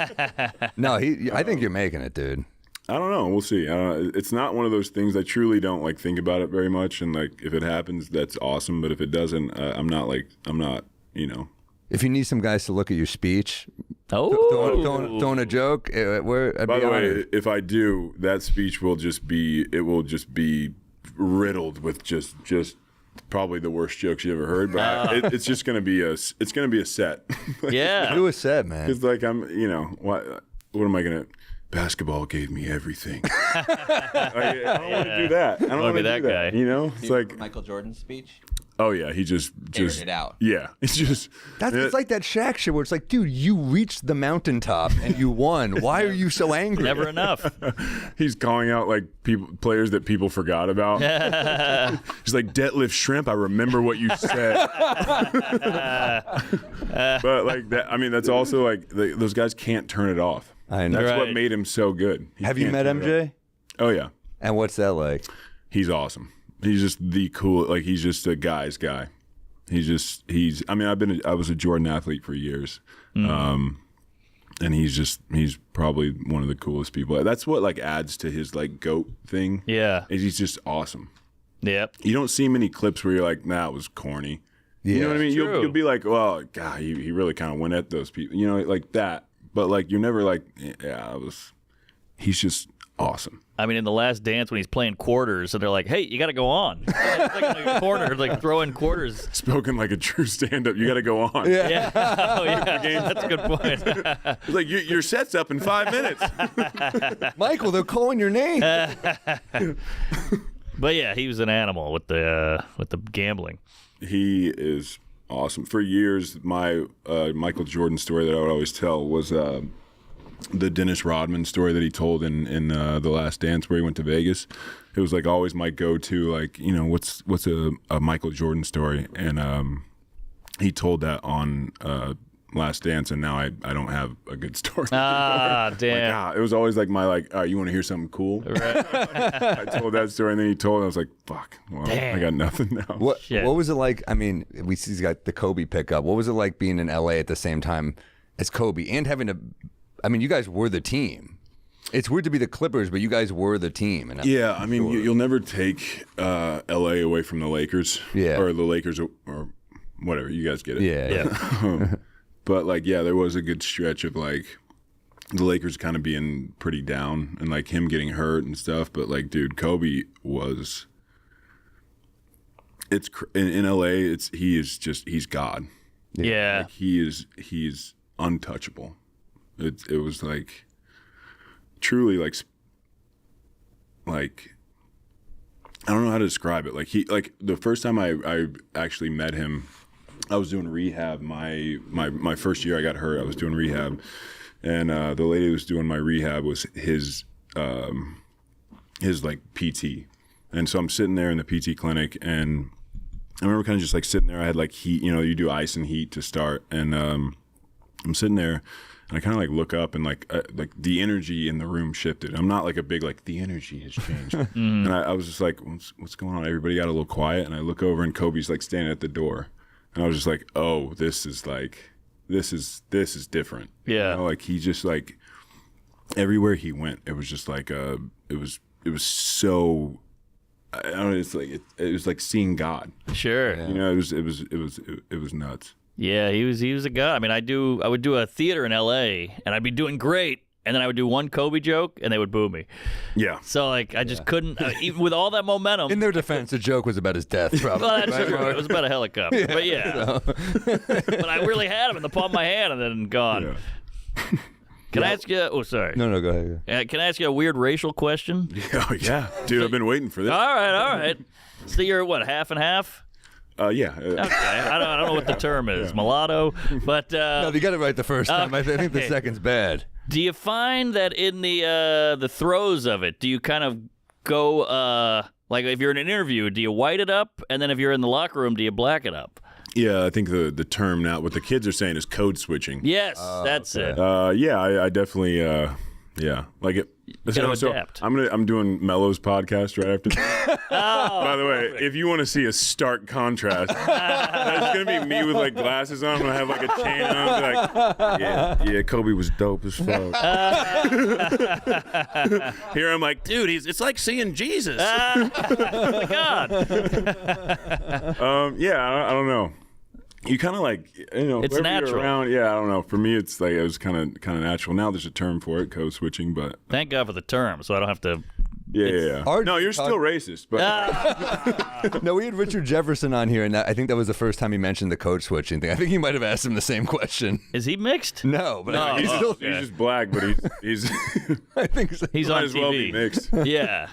No, I think you're making it, dude. I don't know. We'll see. It's not one of those things. I truly don't like think about it very much, and like if it happens, that's awesome. But if it doesn't, I'm not. If you need some guys to look at your speech, Oh. throwing a joke, I'd By be the way, honored. if I do, that speech will just be riddled with just probably the worst jokes you ever heard. But it's just gonna be a set. Yeah. Do a set, man. It's like what am I gonna? Basketball gave me everything. I don't want to do that. I don't want be to that do that. guy. It's like, Michael Jordan's speech. oh yeah, he just Aired it out. Yeah, it's just It's like that Shaq shit where it's like, dude, you reached the mountaintop and you won. Why are you so angry? Never enough. he's calling out like players that people forgot about. He's like deadlift shrimp. I remember what you said. But like that, I mean, that's also like those guys can't turn it off. I know. That's Right. what made him so good. He Have you can't met turn it MJ? off. Oh yeah, And what's that like? he's awesome. He's just the cool. Like he's just a guy's guy. He's. I mean, I was a Jordan athlete for years, and he's probably one of the coolest people. That's what like adds to his like GOAT thing. Yeah. Is he's just awesome. Yep. You don't see many clips where you're like, nah, it was corny. You know what I mean? True. You'll be like, well, God, he really kind of went at those people. You know, like that. But like, you're never like, yeah, he's just awesome. I mean, in The Last Dance, when he's playing quarters, and they're like, "Hey, you got to go on." It's like in the corner, like throwing quarters. Spoken like a true stand-up. You got to go on. Yeah. Oh, yeah. That's a good point. It's like your set's up in 5 minutes. Michael, they're calling your name. But yeah, he was an animal with the gambling. He is awesome. For years, my Michael Jordan story that I would always tell was the Dennis Rodman story that he told in The Last Dance, where he went to Vegas. It was like always my go-to, like, what's a Michael Jordan story, and he told that on Last Dance, and now I don't have a good story. Damn. It was always like my all right, you want to hear something cool? Right. I told that story, and then he told it. I was like, fuck. Well, Damn. I got nothing now. What Shit. was it like? I mean, he's got the Kobe pickup. What was it like being in LA at the same time as Kobe and having to? I mean, you guys were the team. It's weird to be the Clippers, but you guys were the team. And Yeah, I mean, you'll never take LA away from the Lakers. Yeah. Or the Lakers or whatever. You guys get it. Yeah. But like, yeah, there was a good stretch of like the Lakers kind of being pretty down and like him getting hurt and stuff. But like, dude, Kobe was. It's in LA. He's God. Yeah. Like he's untouchable. It was like truly like I don't know how to describe it. Like the first time I actually met him, I was doing rehab. My first year I got hurt. I was doing rehab, and the lady who was doing my rehab was his like PT, and so I'm sitting there in the PT clinic, and I remember kind of just like sitting there. I had like heat, you do ice and heat to start, and I'm sitting there. And I kind of like look up and like the energy in the room shifted. I'm not like a big like the energy has changed. And I was just like, what's going on? Everybody got a little quiet. And I look over and Kobe's like standing at the door. And I was just like, oh, this is different. Yeah. Like he just like everywhere he went, it was just like it was so. I don't know. It's like it was like seeing God. Sure. It was nuts. Yeah, he was a god. I mean, I would do a theater in L.A. and I'd be doing great, and then I would do one Kobe joke, and they would boo me. Yeah. So like, I just couldn't, even with all that momentum. In their defense, the joke was about his death, probably. Well, that's true. It was about a helicopter, but yeah. But I really had him in the palm of my hand, and then gone. Yeah. Can I ask you? Oh, sorry. No, go ahead. Can I ask you a weird racial question? Oh yeah, dude, I've been waiting for this. All right. So you're what, half and half? Yeah. Okay, I don't know what the term is, mulatto, but No, you got it right the first time. I think the second's bad. do you find that in the throes of it, do you kind of go like if you're in an interview, do you white it up, and then if you're in the locker room, do you black it up? Yeah, I think the term now, what the kids are saying is code switching. Yes, that's it. Yeah, I definitely, yeah, like it. So adapt. I'm doing Mello's podcast right after this. By the way, if you want to see a stark contrast, it's gonna be me with like glasses on. I'm gonna have like a chain on. Be like, yeah, Kobe was dope as fuck. Here I'm like, dude, it's like seeing Jesus. Oh my God. Yeah, I don't know. You kind of like, It's wherever you're natural. around, yeah, I don't know. For me, it's like it was kind of natural. Now there's a term for it, code switching, but Thank God for the term, so I don't have to. yeah. Art- No, you're still racist, but No, we had Richard Jefferson on here, and I think that was the first time he mentioned the code switching thing. I think he might have asked him the same question. Is he mixed? No, but No, he's oh, still. okay. he's just black, but he's I think so. He's might on as well TV. be mixed. Yeah.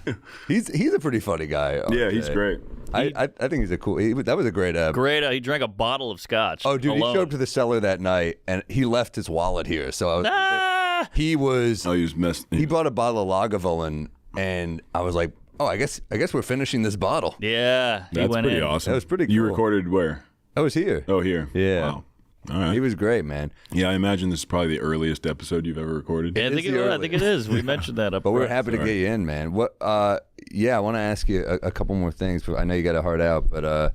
He's a pretty funny guy. Yeah, he's Okay. great. I think he's a cool. That was a great. Great. He drank a bottle of scotch. Oh, dude, alone. he showed up to the cellar that night, and he left his wallet here. So I was. Ah! He was. Oh, he was messed. He bought a bottle of Lagavulin, and I was like, "Oh, I guess we're finishing this bottle." Yeah. He That's went pretty in. awesome. That was pretty You cool. recorded where? I was here. Oh, here. Yeah. Wow. All right. He was great, man. Yeah, I imagine this is probably the earliest episode you've ever recorded. Yeah, I think it is. We mentioned that up. But we're front. happy to get you in, man. What? Yeah, I want to ask you a couple more things. But I know you got a heart out. But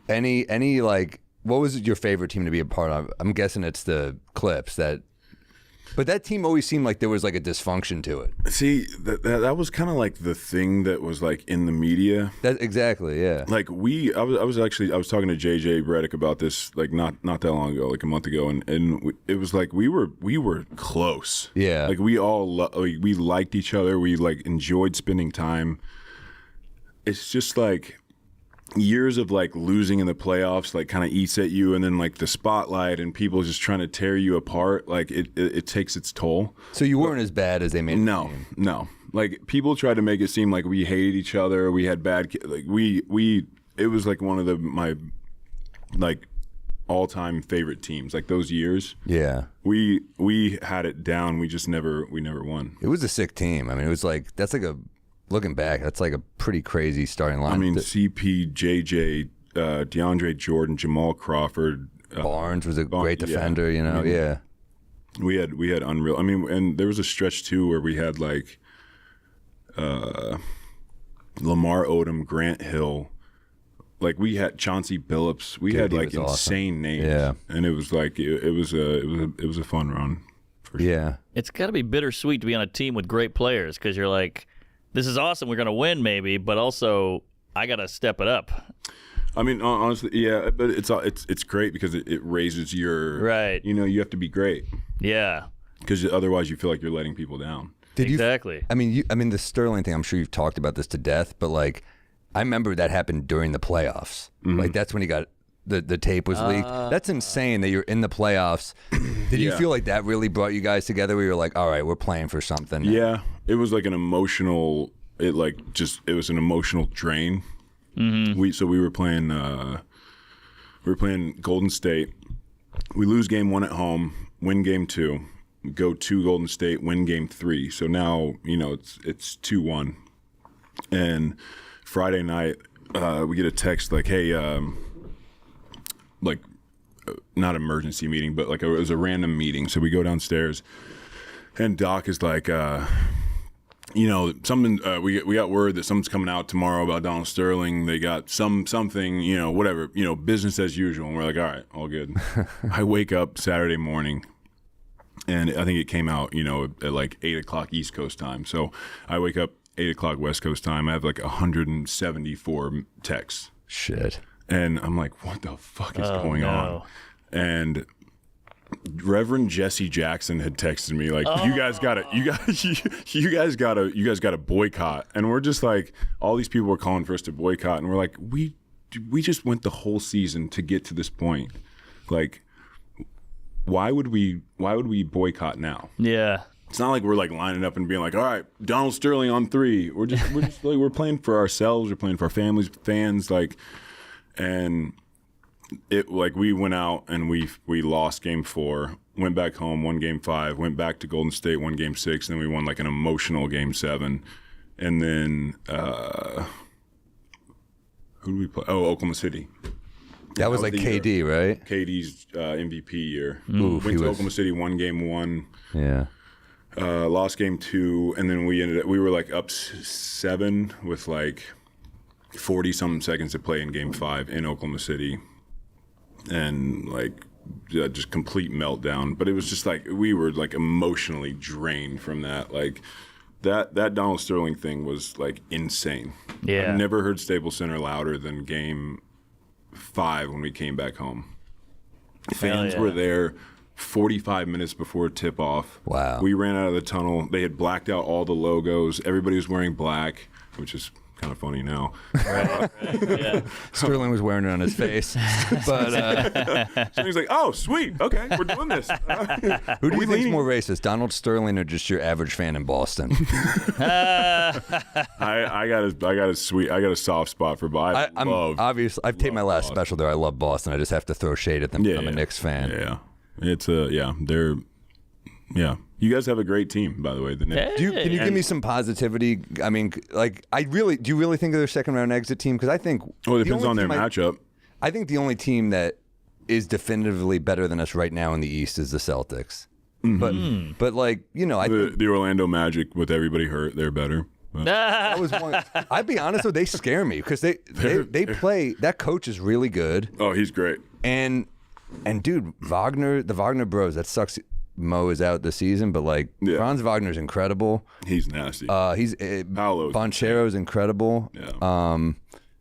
any like, what was your favorite team to be a part of? I'm guessing it's the Clips. But that team always seemed like there was like a dysfunction to it. See, that was kind of like the thing that was like in the media. That exactly, yeah. Like I was talking to JJ Redick about this like not that long ago, like a month ago, and it was like we were close. Yeah. Like we all we liked each other. We like enjoyed spending time. It's just like years of like losing in the playoffs like kind of eats at you, and then like the spotlight and people just trying to tear you apart, like it takes its toll. So you weren't as bad as they made it seem. No. Like people tried to make it seem like we hated each other, we had bad like we it was like one of my like all-time favorite teams, like those years. Yeah. We had it down, we never won. It was a sick team. I mean, it was like looking back, that's like a pretty crazy starting line. I mean, CP, JJ, DeAndre Jordan, Jamal Crawford, Barnes was a great yeah. defender, you know. I mean, yeah. We had unreal. I mean, and there was a stretch too where we had like Lamar Odom, Grant Hill, like we had Chauncey Billups. We had like insane names. Yeah. And it was like it was a fun run. For sure. Yeah. It's got to be bittersweet to be on a team with great players because you're like, this is awesome. We're going to win maybe, but also I got to step it up. I mean, honestly, yeah, but it's great because it raises your right. You know, you have to be great. Yeah. Because otherwise, you feel like you're letting people down. Exactly. I mean, the Sterling thing. I'm sure you've talked about this to death, but like, I remember that happened during the playoffs. Mm-hmm. Like that's when he got the tape was leaked. That's insane that you're in the playoffs. Did you feel like that really brought you guys together? Where you're like, all right, we're playing for something. Yeah, it was like an emotional. It was an emotional drain. Mm-hmm. We were playing Golden State. We lose game 1 at home, win game 2, go to Golden State, win game 3. So now, you know, it's 2-1. And Friday night, we get a text like, hey, not emergency meeting, but like it was a random meeting. So we go downstairs and Doc is like, you know, something. We got word that something's coming out tomorrow about Donald Sterling. They got something, you know, whatever, you know, business as usual. And we're like, all right, all good. I wake up Saturday morning, and I think it came out, you know, at like 8:00 East Coast time. So I wake up 8:00 West Coast time. I have like 174 texts. Shit. And I'm like, what the fuck is going on? And Reverend Jesse Jackson had texted me like, you guys gotta boycott. And we're just like, all these people were calling for us to boycott, and we're like, we just went the whole season to get to this point. Like, why would we boycott now? Yeah. It's not like we're like lining up and being like, all right, Donald Sterling on 3. We're just like, we're playing for ourselves, we're playing for our families, fans, like, and it like we went out and we lost game 4, went back home, won game 5, went back to Golden State, won game 6, and then we won like an emotional game 7. And then who did we play? Oh, Oklahoma City. That was like KD, right? KD's MVP year. Oof, went to Oklahoma City, won game 1. Yeah. Lost game 2, and then we were like up 7 with like 40-something seconds to play in game 5 in Oklahoma City. And like just complete meltdown. But it was just like we were like emotionally drained from that. Like that Donald Sterling thing was like insane. Yeah. I've never heard Staples Center louder than game 5 when we came back home. Fans were there 45 minutes before tip off. Wow. We ran out of the tunnel. They had blacked out all the logos. Everybody was wearing black, which is kind of funny now. Right. Yeah. Sterling was wearing it on his face. But so he's like, oh, sweet. Okay, we're doing this. who do you think's more racist, Donald Sterling or just your average fan in Boston? I got a soft spot for Boston. Obviously, I've taken my last special there. I love Boston. I just have to throw shade at them. Yeah, I'm a Knicks fan. Yeah. It's they're You guys have a great team, by the way. The Knicks. Can you give me some positivity? I mean, like, do you really think they're a second round exit team? Because I think it depends on their matchup. I think the only team that is definitively better than us right now in the East is the Celtics. Mm-hmm. But like, you know, the Orlando Magic with everybody hurt, they're better. That was one. I'd be honest though, they scare me because they play. That coach is really good. Oh, he's great. And dude, the Wagner Bros. That sucks. Mo is out this season, but like Franz Wagner's incredible. He's nasty. Bonchero's incredible. Yeah.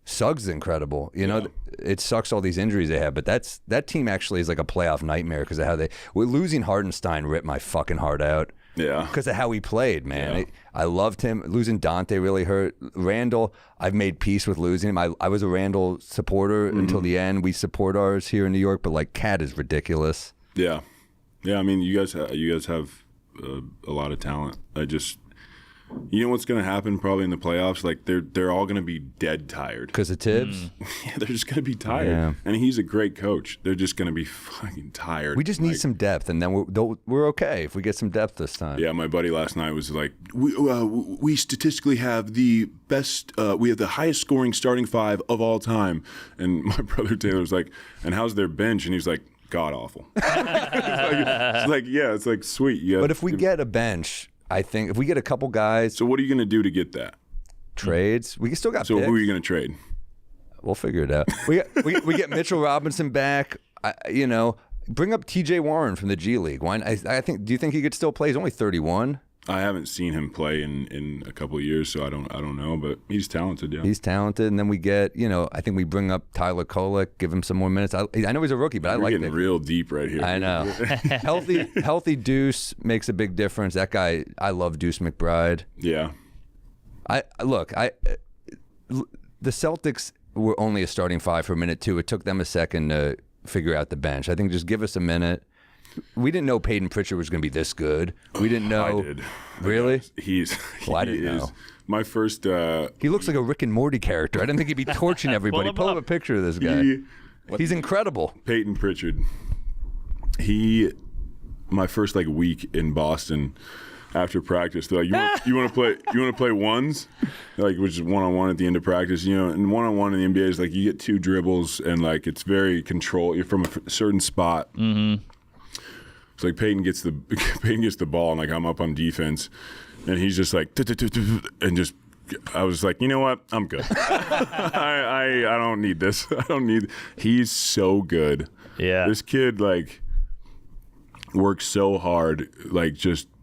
Suggs is incredible. You know, it sucks all these injuries they have, but that team actually is like a playoff nightmare because of how losing Hardenstein ripped my fucking heart out. Yeah. Because of how he played, man. Yeah. I loved him. Losing Dante really hurt. Randall, I've made peace with losing him. I was a Randall supporter until the end. We support ours here in New York, but like Cat is ridiculous. Yeah. Yeah, I mean, you guys have a lot of talent. You know what's going to happen probably in the playoffs? Like they're all going to be dead tired because of Tibbs. Yeah, they're just going to be tired. Yeah. And he's a great coach. They're just going to be fucking tired. We just need some depth, and then we're okay if we get some depth this time. Yeah, my buddy last night was like, we statistically have the best. We have the highest scoring starting 5 of all time. And my brother Taylor was like, and how's their bench? And he's like, god awful. It's like sweet. Yeah. But if we get a bench, I think if we get a couple guys, so what are you gonna do to get that? trades, we still got So picks. who are you gonna trade? We'll figure it out. We get Mitchell Robinson back. Bring up T.J. Warren from the G League. Why? I think. Do you think he could still play? He's only 31. I haven't seen him play in a couple of years, so I don't know. But he's talented. Yeah, He's talented, and then we get. I think we bring up Tyler Kolek, give him some more minutes. I know he's a rookie, but I We're like getting that. real deep right here. I know. healthy Deuce makes a big difference. That guy, I love Deuce McBride. Yeah. The Celtics were only a starting five for a minute too. It took them a second to figure out the bench. I think just give us a minute. We didn't know Peyton Pritchard was going to be this good. We didn't know. I did. Really? I didn't know. My first. He looks like a Rick and Morty character. I didn't think he'd be torching everybody. Pull up a picture of this guy. He's incredible. Peyton Pritchard. My first week in Boston. After practice, they're like, you want to play ones, which is 1-on-1 at the end of practice. And 1-on-1 in the NBA is you get 2 dribbles and it's very controlled. You're from a certain spot. Mm-hmm. It's Peyton gets the ball and I'm up on defense, and he's just and just. I was like, you know what? I'm good. I don't need this. He's so good. Yeah. This kid works so hard,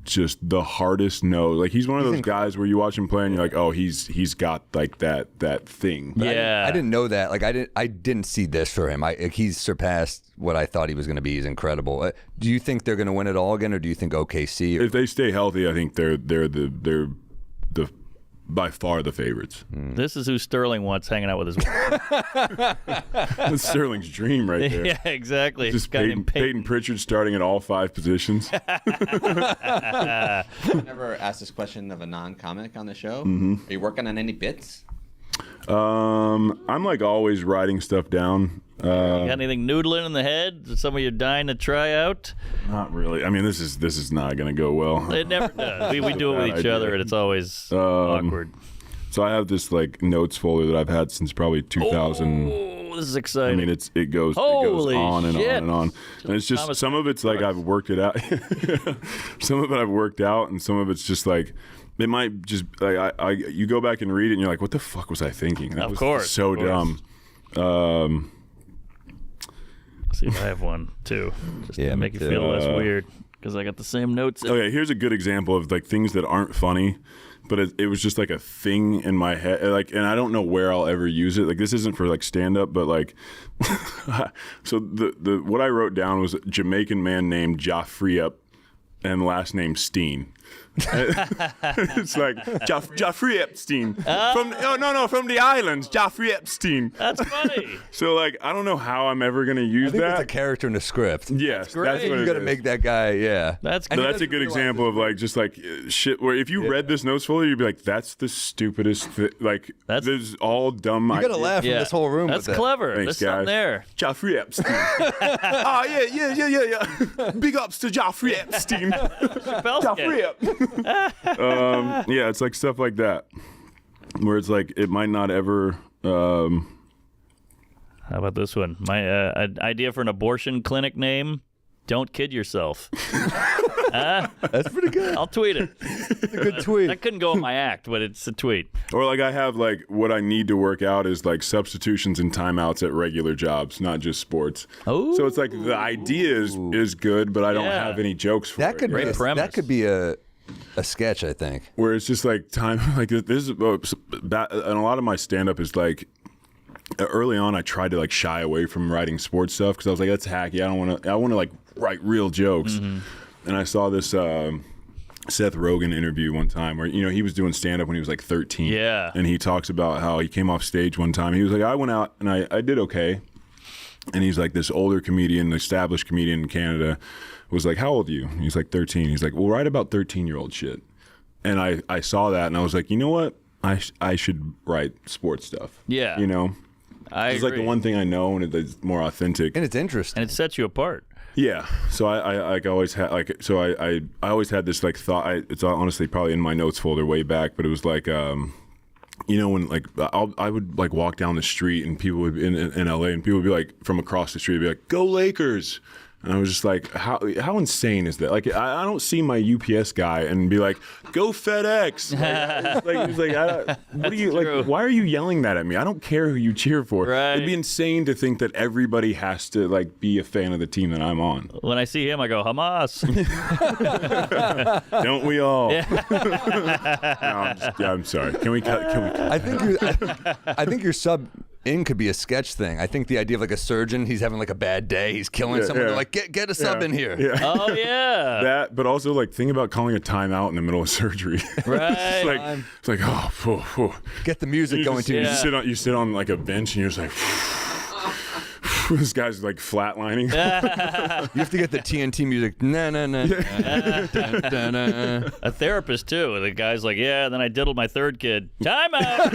just the hardest nose. He's one of those guys where you watch him play and you're like, oh, he's got that thing. But yeah, I didn't know that. I didn't see this for him. He's surpassed what I thought he was going to be. He's incredible. Do you think they're going to win it all again, or do you think OKC? If they stay healthy, I think they're the by far the favorites. This is who Sterling wants hanging out with his wife. That's Sterling's dream right there. Yeah, exactly. Just Peyton Pritchard starting at all 5 positions. I never asked this question of a non-comic on the show. Mm-hmm. Are you working on any bits? I'm always writing stuff down. You got anything noodling in the head? Some of you dying to try out? Not really. I mean, this is not going to go well. It never does. We do it with each other, and it's always awkward. So I have this notes folder that I've had since probably 2000. Oh, this is exciting. I mean, it goes Holy on and shit. on and on. And it's just some of it's I've worked it out. Some of it I've worked out, and some of it's just it might just you go back and read it, and you're like, what the fuck was I thinking? That Of was course, so of course. dumb. See if I have one too, just to make you feel less weird, because I got the same notes. Okay, here's a good example of things that aren't funny, but it was just a thing in my head, and I don't know where I'll ever use it. This isn't for stand up, but so the what I wrote down was a Jamaican man named Joffrey and last name Steen. It's Joffrey Epstein from the islands. Joffrey Epstein. That's funny. So I don't know how I'm ever gonna use I think that. it's a character in the script. Yes, great. that's what You it got to is. make that guy. Yeah, That's So good. that's a good example of shit. Where if you read this notes folder, you'd be like, "That's the stupidest thing." That's- this is all dumb. you got to laugh in this whole room. That's with clever. Thanks, There's something guys. there. Joffrey Epstein. Oh yeah. Big ups to Joffrey Epstein. Joffrey Ep. Yeah, it's stuff like that, where it's it might not ever. How about this one? My idea for an abortion clinic name: Don't Kid Yourself. That's pretty good. I'll tweet it. That's a good tweet. That couldn't go in my act, but it's a tweet. Or I have what I need to work out is substitutions and timeouts at regular jobs, not just sports. Oh. So it's the idea is good, but I don't Yeah. have any jokes for That it. could Great be premise. that could be a sketch, I think. Where it's just time this is and a lot of my stand-up is early on I tried to shy away from writing sports stuff because I was that's hacky. I want to write real jokes. Mm-hmm. And I saw this Seth Rogen interview one time where he was doing stand-up when he was 13. Yeah. And he talks about how he came off stage one time. He was I went out and I did okay. And he's this older comedian, established comedian in Canada, was how old are you? And he's 13. He's well, write about 13-year-old shit. And I saw that and I was you know what? I should write sports stuff. Yeah. It's agree. the one thing I know, and it's more authentic. And it's interesting. And it sets you apart. Yeah. So I always had I always had this thought. It's honestly probably in my notes folder way back, but it was you know, when like I would like walk down the street and people would in LA and people would be like from across the street would be like, "Go Lakers." And I was just like, how insane is that? Like, I don't see my UPS guy and be like, "Go FedEx." What are you like? Why are you yelling that at me? I don't care who you cheer for. Right. It'd be insane to think that everybody has to like be a fan of the team that I'm on. When I see him, I go, Hamas. Don't we all? No, I'm sorry. Can we cut? I think your sub in could be a sketch thing. I think the idea of like a surgeon, he's having like a bad day, he's killing someone. They're like, get a sub in here. Yeah. Oh yeah. That, but also like think about calling a timeout in the middle of surgery. Right. it's like Get the music going too. You sit on like a bench and you're just like. This guy's like flatlining. You have to get the TNT music. Na na na. A therapist too. The guy's like, yeah. Then I diddled my third kid. Time out.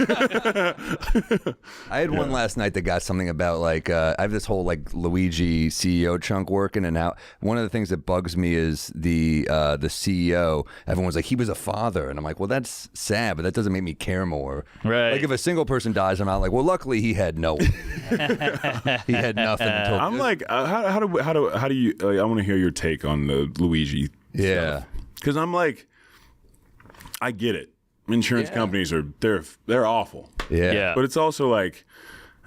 I had one last night that got something about like I have this whole like Luigi CEO chunk working, and how one of the things that bugs me is the CEO. Everyone's like, he was a father, and I'm like, well, that's sad, but that doesn't make me care more. Right. Like if a single person dies, I'm not like, well, luckily he had no. He had nothing. Until I'm like, how do you? Like, I want to hear your take on the Luigi. Yeah. Because I'm like, I get it. Insurance companies they're awful. Yeah. But it's also like,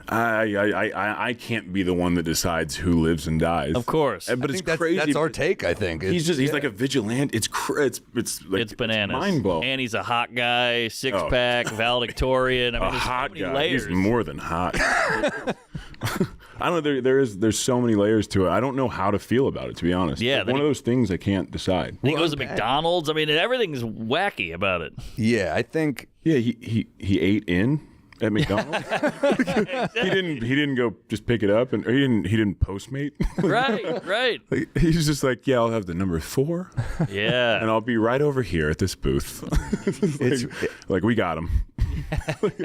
I can't be the one that decides who lives and dies. Of course. But it's that's crazy. That's our take, I think. He's like a vigilante. It's like It's bananas. mind blowing. And he's a hot guy, six pack, valedictorian. I mean, A there's hot so many guy. layers. He's more than hot. I don't know. There's so many layers to it. I don't know how to feel about it, to be honest. Yeah, It's one of those things I can't decide. He goes to McDonald's. I mean, everything's wacky about it. Yeah, I think. Yeah, he ate in at McDonald's. He didn't go just pick it up, and or he didn't Postmate. Right. Like, he's just like, yeah, I'll have the number 4, Yeah. and I'll be right over here at this booth. like we got him.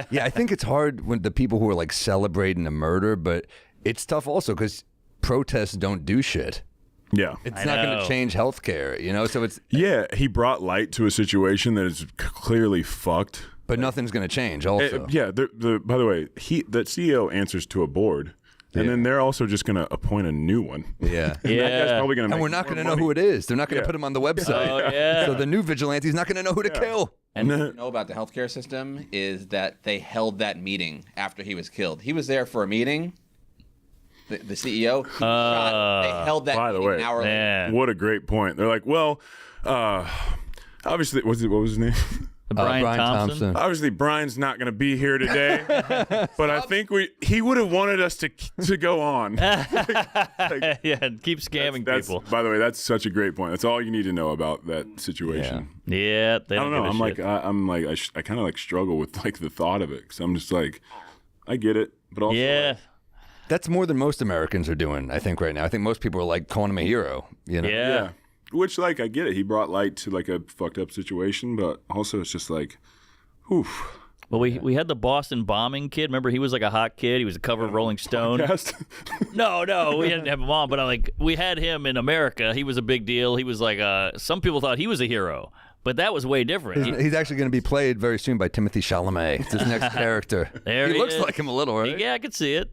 Yeah, I think it's hard when the people who are like celebrating a murder, but it's tough also because protests don't do shit. Yeah. It's I not going know. to change healthcare, you know. So it's He brought light to a situation that is clearly fucked. but nothing's going to change. Also, Yeah. By the way, the CEO answers to a board, and then they're also just going to appoint a new one. yeah. That guy's probably going to. And we're not going to know who it is. They're not going to Yeah. put him on the website. Oh, yeah. So the new vigilante's not going to know who to kill. And what you know about the healthcare system is that they held that meeting after he was killed. He was there for a meeting. The CEO. He shot. They held that by the meeting way, an hour later. Man. What a great point. They're like, well, obviously, what was his name? Brian Thompson. Obviously, Brian's not going to be here today, but I think he would have wanted us to go on. Yeah, and keep scamming That's, people. by the way, that's such a great point. That's all you need to know about that situation. Yeah, they I don't don't know. give a I'm like, shit. I kind of like struggle with like the thought of it because I'm just like, I get it, but also Yeah. That's more than most Americans are doing, I think, right now. I think most people are like calling him a hero. You know? Yeah. Which, like, I get it. He brought light to, like, a fucked up situation, but also it's just like, oof. Well, we had the Boston bombing kid. Remember, he was like a hot kid. He was a cover of Rolling Stone. No, we didn't have him on, but we had him in America. He was a big deal. He was like, some people thought he was a hero, but that was way different. He's actually going to be played very soon by Timothée Chalamet. It's his next character. There he he looks is. like him a little, right? Yeah, I could see it.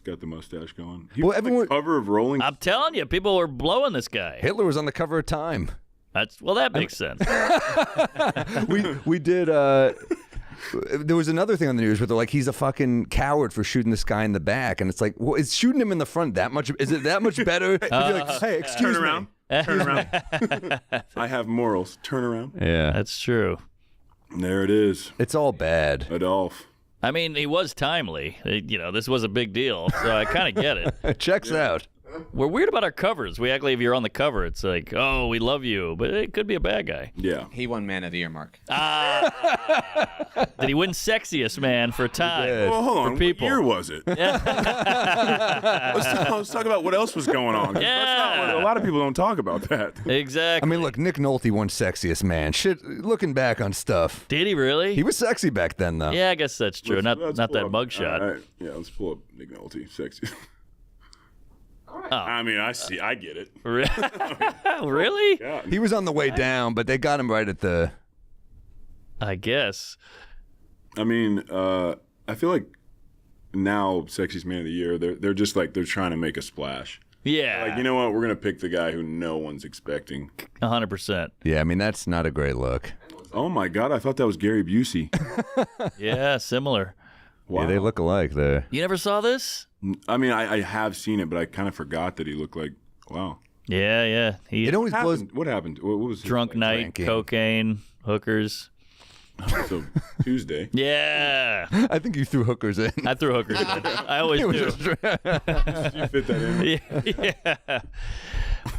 Got the mustache going. He Well, was on everyone- the cover of Rolling I'm telling you, people were blowing this guy. Hitler was on the cover of Time. That makes sense. We did. There was another thing on the news where they're like, he's a fucking coward for shooting this guy in the back, and it's like, well, is shooting him in the front that much? Is it that much better? To be like, hey, excuse Turn me. around. Turn around. I have morals. Turn around. Yeah, That's true. There it is. it's all bad. Adolf. I mean, he was timely. This was a big deal, so I kind of get it. It checks out. We're weird about our covers. We act like if you're on the cover, it's like, oh, we love you, but it could be a bad guy. Yeah. He won Man of the Year, Mark. Did he win Sexiest Man for Time? Well, hold on. For people. What year was it? let's talk about what else was going on. Yeah. A lot of people don't talk about that. Exactly. I mean, look, Nick Nolte won Sexiest Man. Shit, looking back on stuff, Did he really? he was sexy back then, though. Yeah, I guess that's true. Not Let's that pull up- mugshot. all right. Yeah, let's pull up Nick Nolte. Sexy. Oh. I mean, I get it. Really? Yeah. He was on the way down, but they got him right at the. I guess. I mean, I feel like now Sexiest Man of the Year, they're just like they're trying to make a splash. Yeah. Like, you know what? We're gonna pick the guy who no one's expecting. 100%. Yeah, I mean that's not a great look. Oh my God, I thought that was Gary Busey. Yeah, similar. Wow. Yeah, they look alike there. You never saw this? I mean, I have seen it, but I kind of forgot that he looked like. Wow. Yeah. It always blows. What happened? What was his, Drunk like, night, drinking. cocaine, hookers. So Tuesday. Yeah. I think you threw hookers in. I threw hookers in. I always do. You fit that in. Yeah.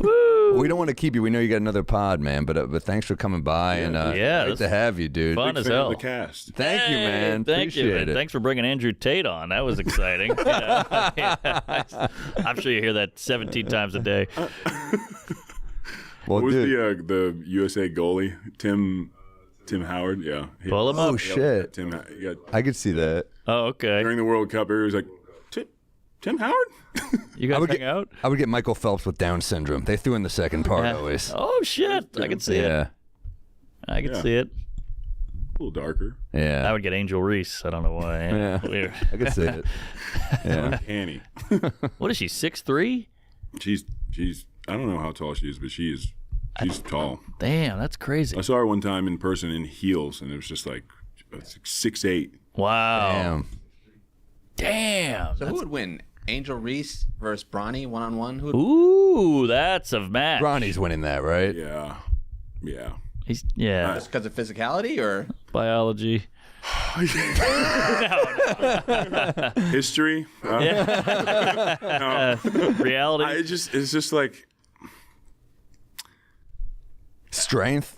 Woo. We don't want to keep you. We know you got another pod, man. But thanks for coming by and Yeah, great that's to have you, dude. fun Big as fan of hell. the cast. Thank you, Hey, man. Thank you, Appreciate man. it. Thanks for bringing Andrew Tate on. That was exciting. I'm sure you hear that 17 times a day. Well, What was dude. the USA goalie? Tim Howard? Yeah. Pull him Oh up. shit! Tim, yeah, I could see that. Oh, okay. during the World Cup, he was like, Tim Howard? You guys would hang get- out? I would get Michael Phelps with Down syndrome. They threw in the second part always. Oh, shit. I can see it. Yeah, I can Yeah. see it. A little darker. yeah. I would get Angel Reese. I don't know why. Yeah. Weird. I could see it. Yeah. Uncanny. What is she, 6'3"? She's I don't know how tall she is, but she's tall. Damn, that's crazy. I saw her one time in person in heels, and it was just like 6'8". Wow. Damn. So who would win? Angel Reese versus Bronny 1-on-1? Who would Ooh, that's a match. Ronnie's winning that, right? Yeah. He's, yeah. just because of physicality or? Biology. History. Reality. It's just like. Strength.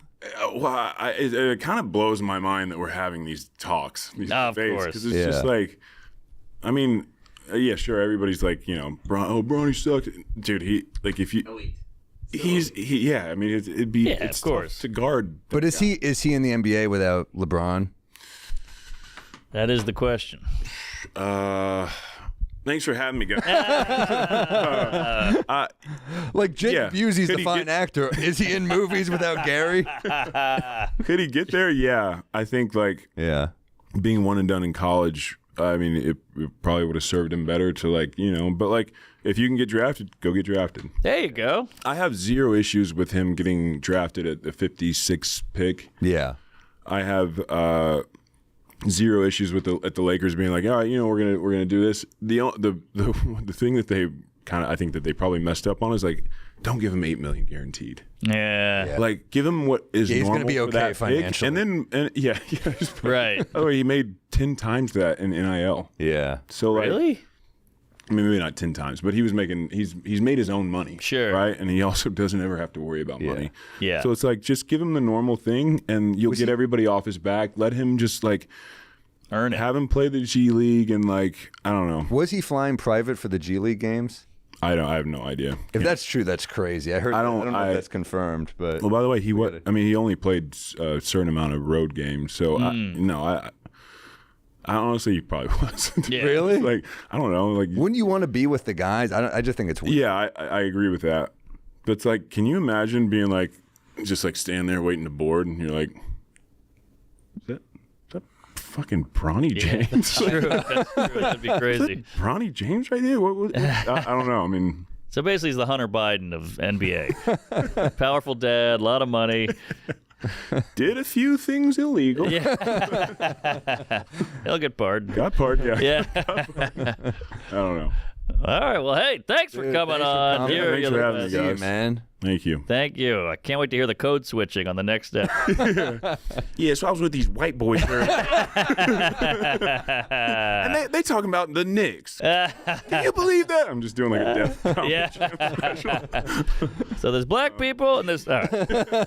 Well, it kind of blows my mind that we're having these talks, these Of debates, course. because it's Yeah. just like, I mean, yeah, sure, everybody's like, you know, Bronny sucks, dude. If you, yeah. I mean, it'd be, Yeah, it's of course. tough to guard. But is he in the NBA without LeBron? That is the question. Thanks for having me, guys. Like Jake Yeah. Busey's Could the he fine actor. Is he in movies without Gary? Could he get there? Yeah, I think like Yeah. being one and done in college. I mean, it probably would have served him better to like, you know, but like if you can get drafted, go get drafted. There you go. I have zero issues with him getting drafted at the 56th pick. Yeah. I have zero issues with the Lakers being like, all right, you know, we're gonna do this. The thing that they kind of, I think that they probably messed up on is like, don't give him $8 million guaranteed. Yeah. Like, give him what is Yeah, he's normal gonna be for okay that pick, financially. and then yeah. Right. Oh, he made 10 times that in NIL. Yeah. So like, Really? I mean, maybe not 10 times, but he was making he's made his own money. Sure. Right, and he also doesn't ever have to worry about money. Yeah. So it's like just give him the normal thing, and you'll get everybody off his back. Let him just like Earn it. have him play the G League, and like I don't know. Was he flying private for the G League games? I have no idea. If that's true, that's crazy. I heard. I don't know if that's confirmed, but Well, by the way, he only played a certain amount of road games, so I honestly he probably wasn't. Yeah. Really? Like I don't know. Like wouldn't you want to be with the guys? I just think it's weird. yeah, I agree with that. But it's like, can you imagine being like just like standing there waiting to board, and you're like, is that fucking Bronny James? True. That's true. That'd be crazy. Bronny James right there? What? I don't know. I mean, So basically, he's the Hunter Biden of NBA. Powerful dad, a lot of money. did a few things illegal. Yeah. He'll get pardoned. Got part. Yeah. Yeah. I don't know. All right. Well, hey, thanks for coming thanks for on. coming. You're Thanks the for having me, best. See you, guys. man. Thank you. Thank you. I can't wait to hear the code switching on the next step. Yeah, so I was with these white boys and they talking about the Knicks. Can you believe that? I'm just doing like a death comedy. Yeah. So there's black people and there's. All right.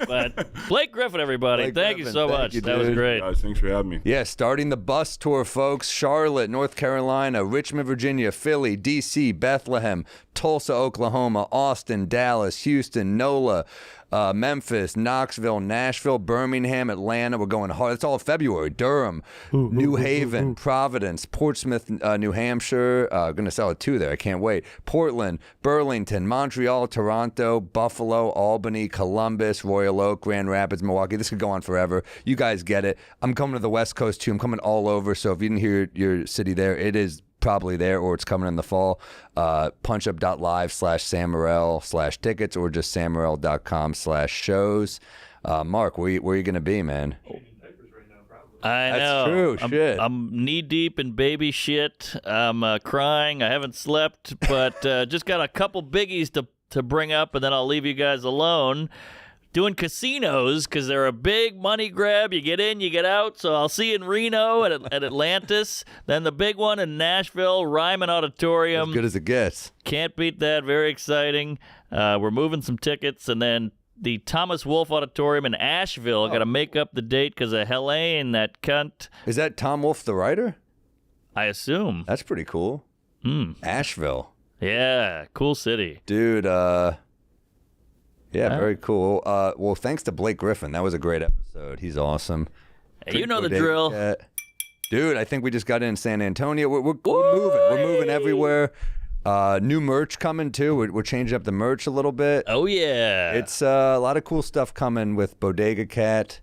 But Blake Griffin, everybody. Blake Thank you Griffin, so thank much. you, That was dude. great. Guys, thanks for having me. Yeah, starting the bus tour, folks. Charlotte, North Carolina, Richmond, Virginia, Philly, D.C., Bethlehem, Tulsa, Oklahoma, Austin, Dallas, Houston, NOLA, Memphis, Knoxville, Nashville, Birmingham, Atlanta. We're going hard. That's all February. Durham, New Haven, Providence, Portsmouth, New Hampshire. Going to sell it 2 there. I can't wait. Portland, Burlington, Montreal, Toronto, Buffalo, Albany, Columbus, Royal Oak, Grand Rapids, Milwaukee. This could go on forever. You guys get it. I'm coming to the West Coast too. I'm coming all over. So if you didn't hear your city there, it is probably there, or it's coming in the fall. Punchup.live/Sam Morril/tickets, or just sammorril.com/shows. Mark, where you going to be, man? I know. That's true. Shit. I'm knee deep in baby shit. I'm crying. I haven't slept, but just got a couple biggies to bring up, and then I'll leave you guys alone. Doing casinos because they're a big money grab. You get in, you get out. So I'll see you in Reno at Atlantis. Then the big one in Nashville, Ryman Auditorium. As good as it gets. Can't beat that. Very exciting. We're moving some tickets, and then the Thomas Wolfe Auditorium in Asheville. Got to make up the date because of Helene, that cunt. Is that Tom Wolfe, the writer? I assume. That's pretty cool. Asheville. Yeah, cool city. Dude, yeah, very cool. Well, thanks to Blake Griffin. That was a great episode. He's awesome. Hey, you know the drill. Dude, I think we just got in San Antonio. We're moving. We're moving everywhere. New merch coming, too. We're changing up the merch a little bit. Oh, yeah. It's a lot of cool stuff coming with Bodega Cat.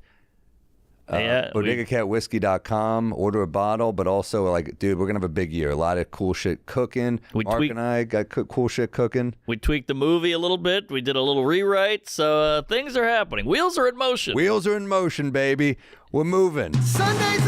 BodegaCatWhiskey.com. Order a bottle, but also, like, dude, we're going to have a big year. A lot of cool shit cooking. Mark and I got cool shit cooking. We tweaked the movie a little bit. We did a little rewrite. So things are happening. Wheels are in motion. Wheels are in motion, baby. We're moving. Sunday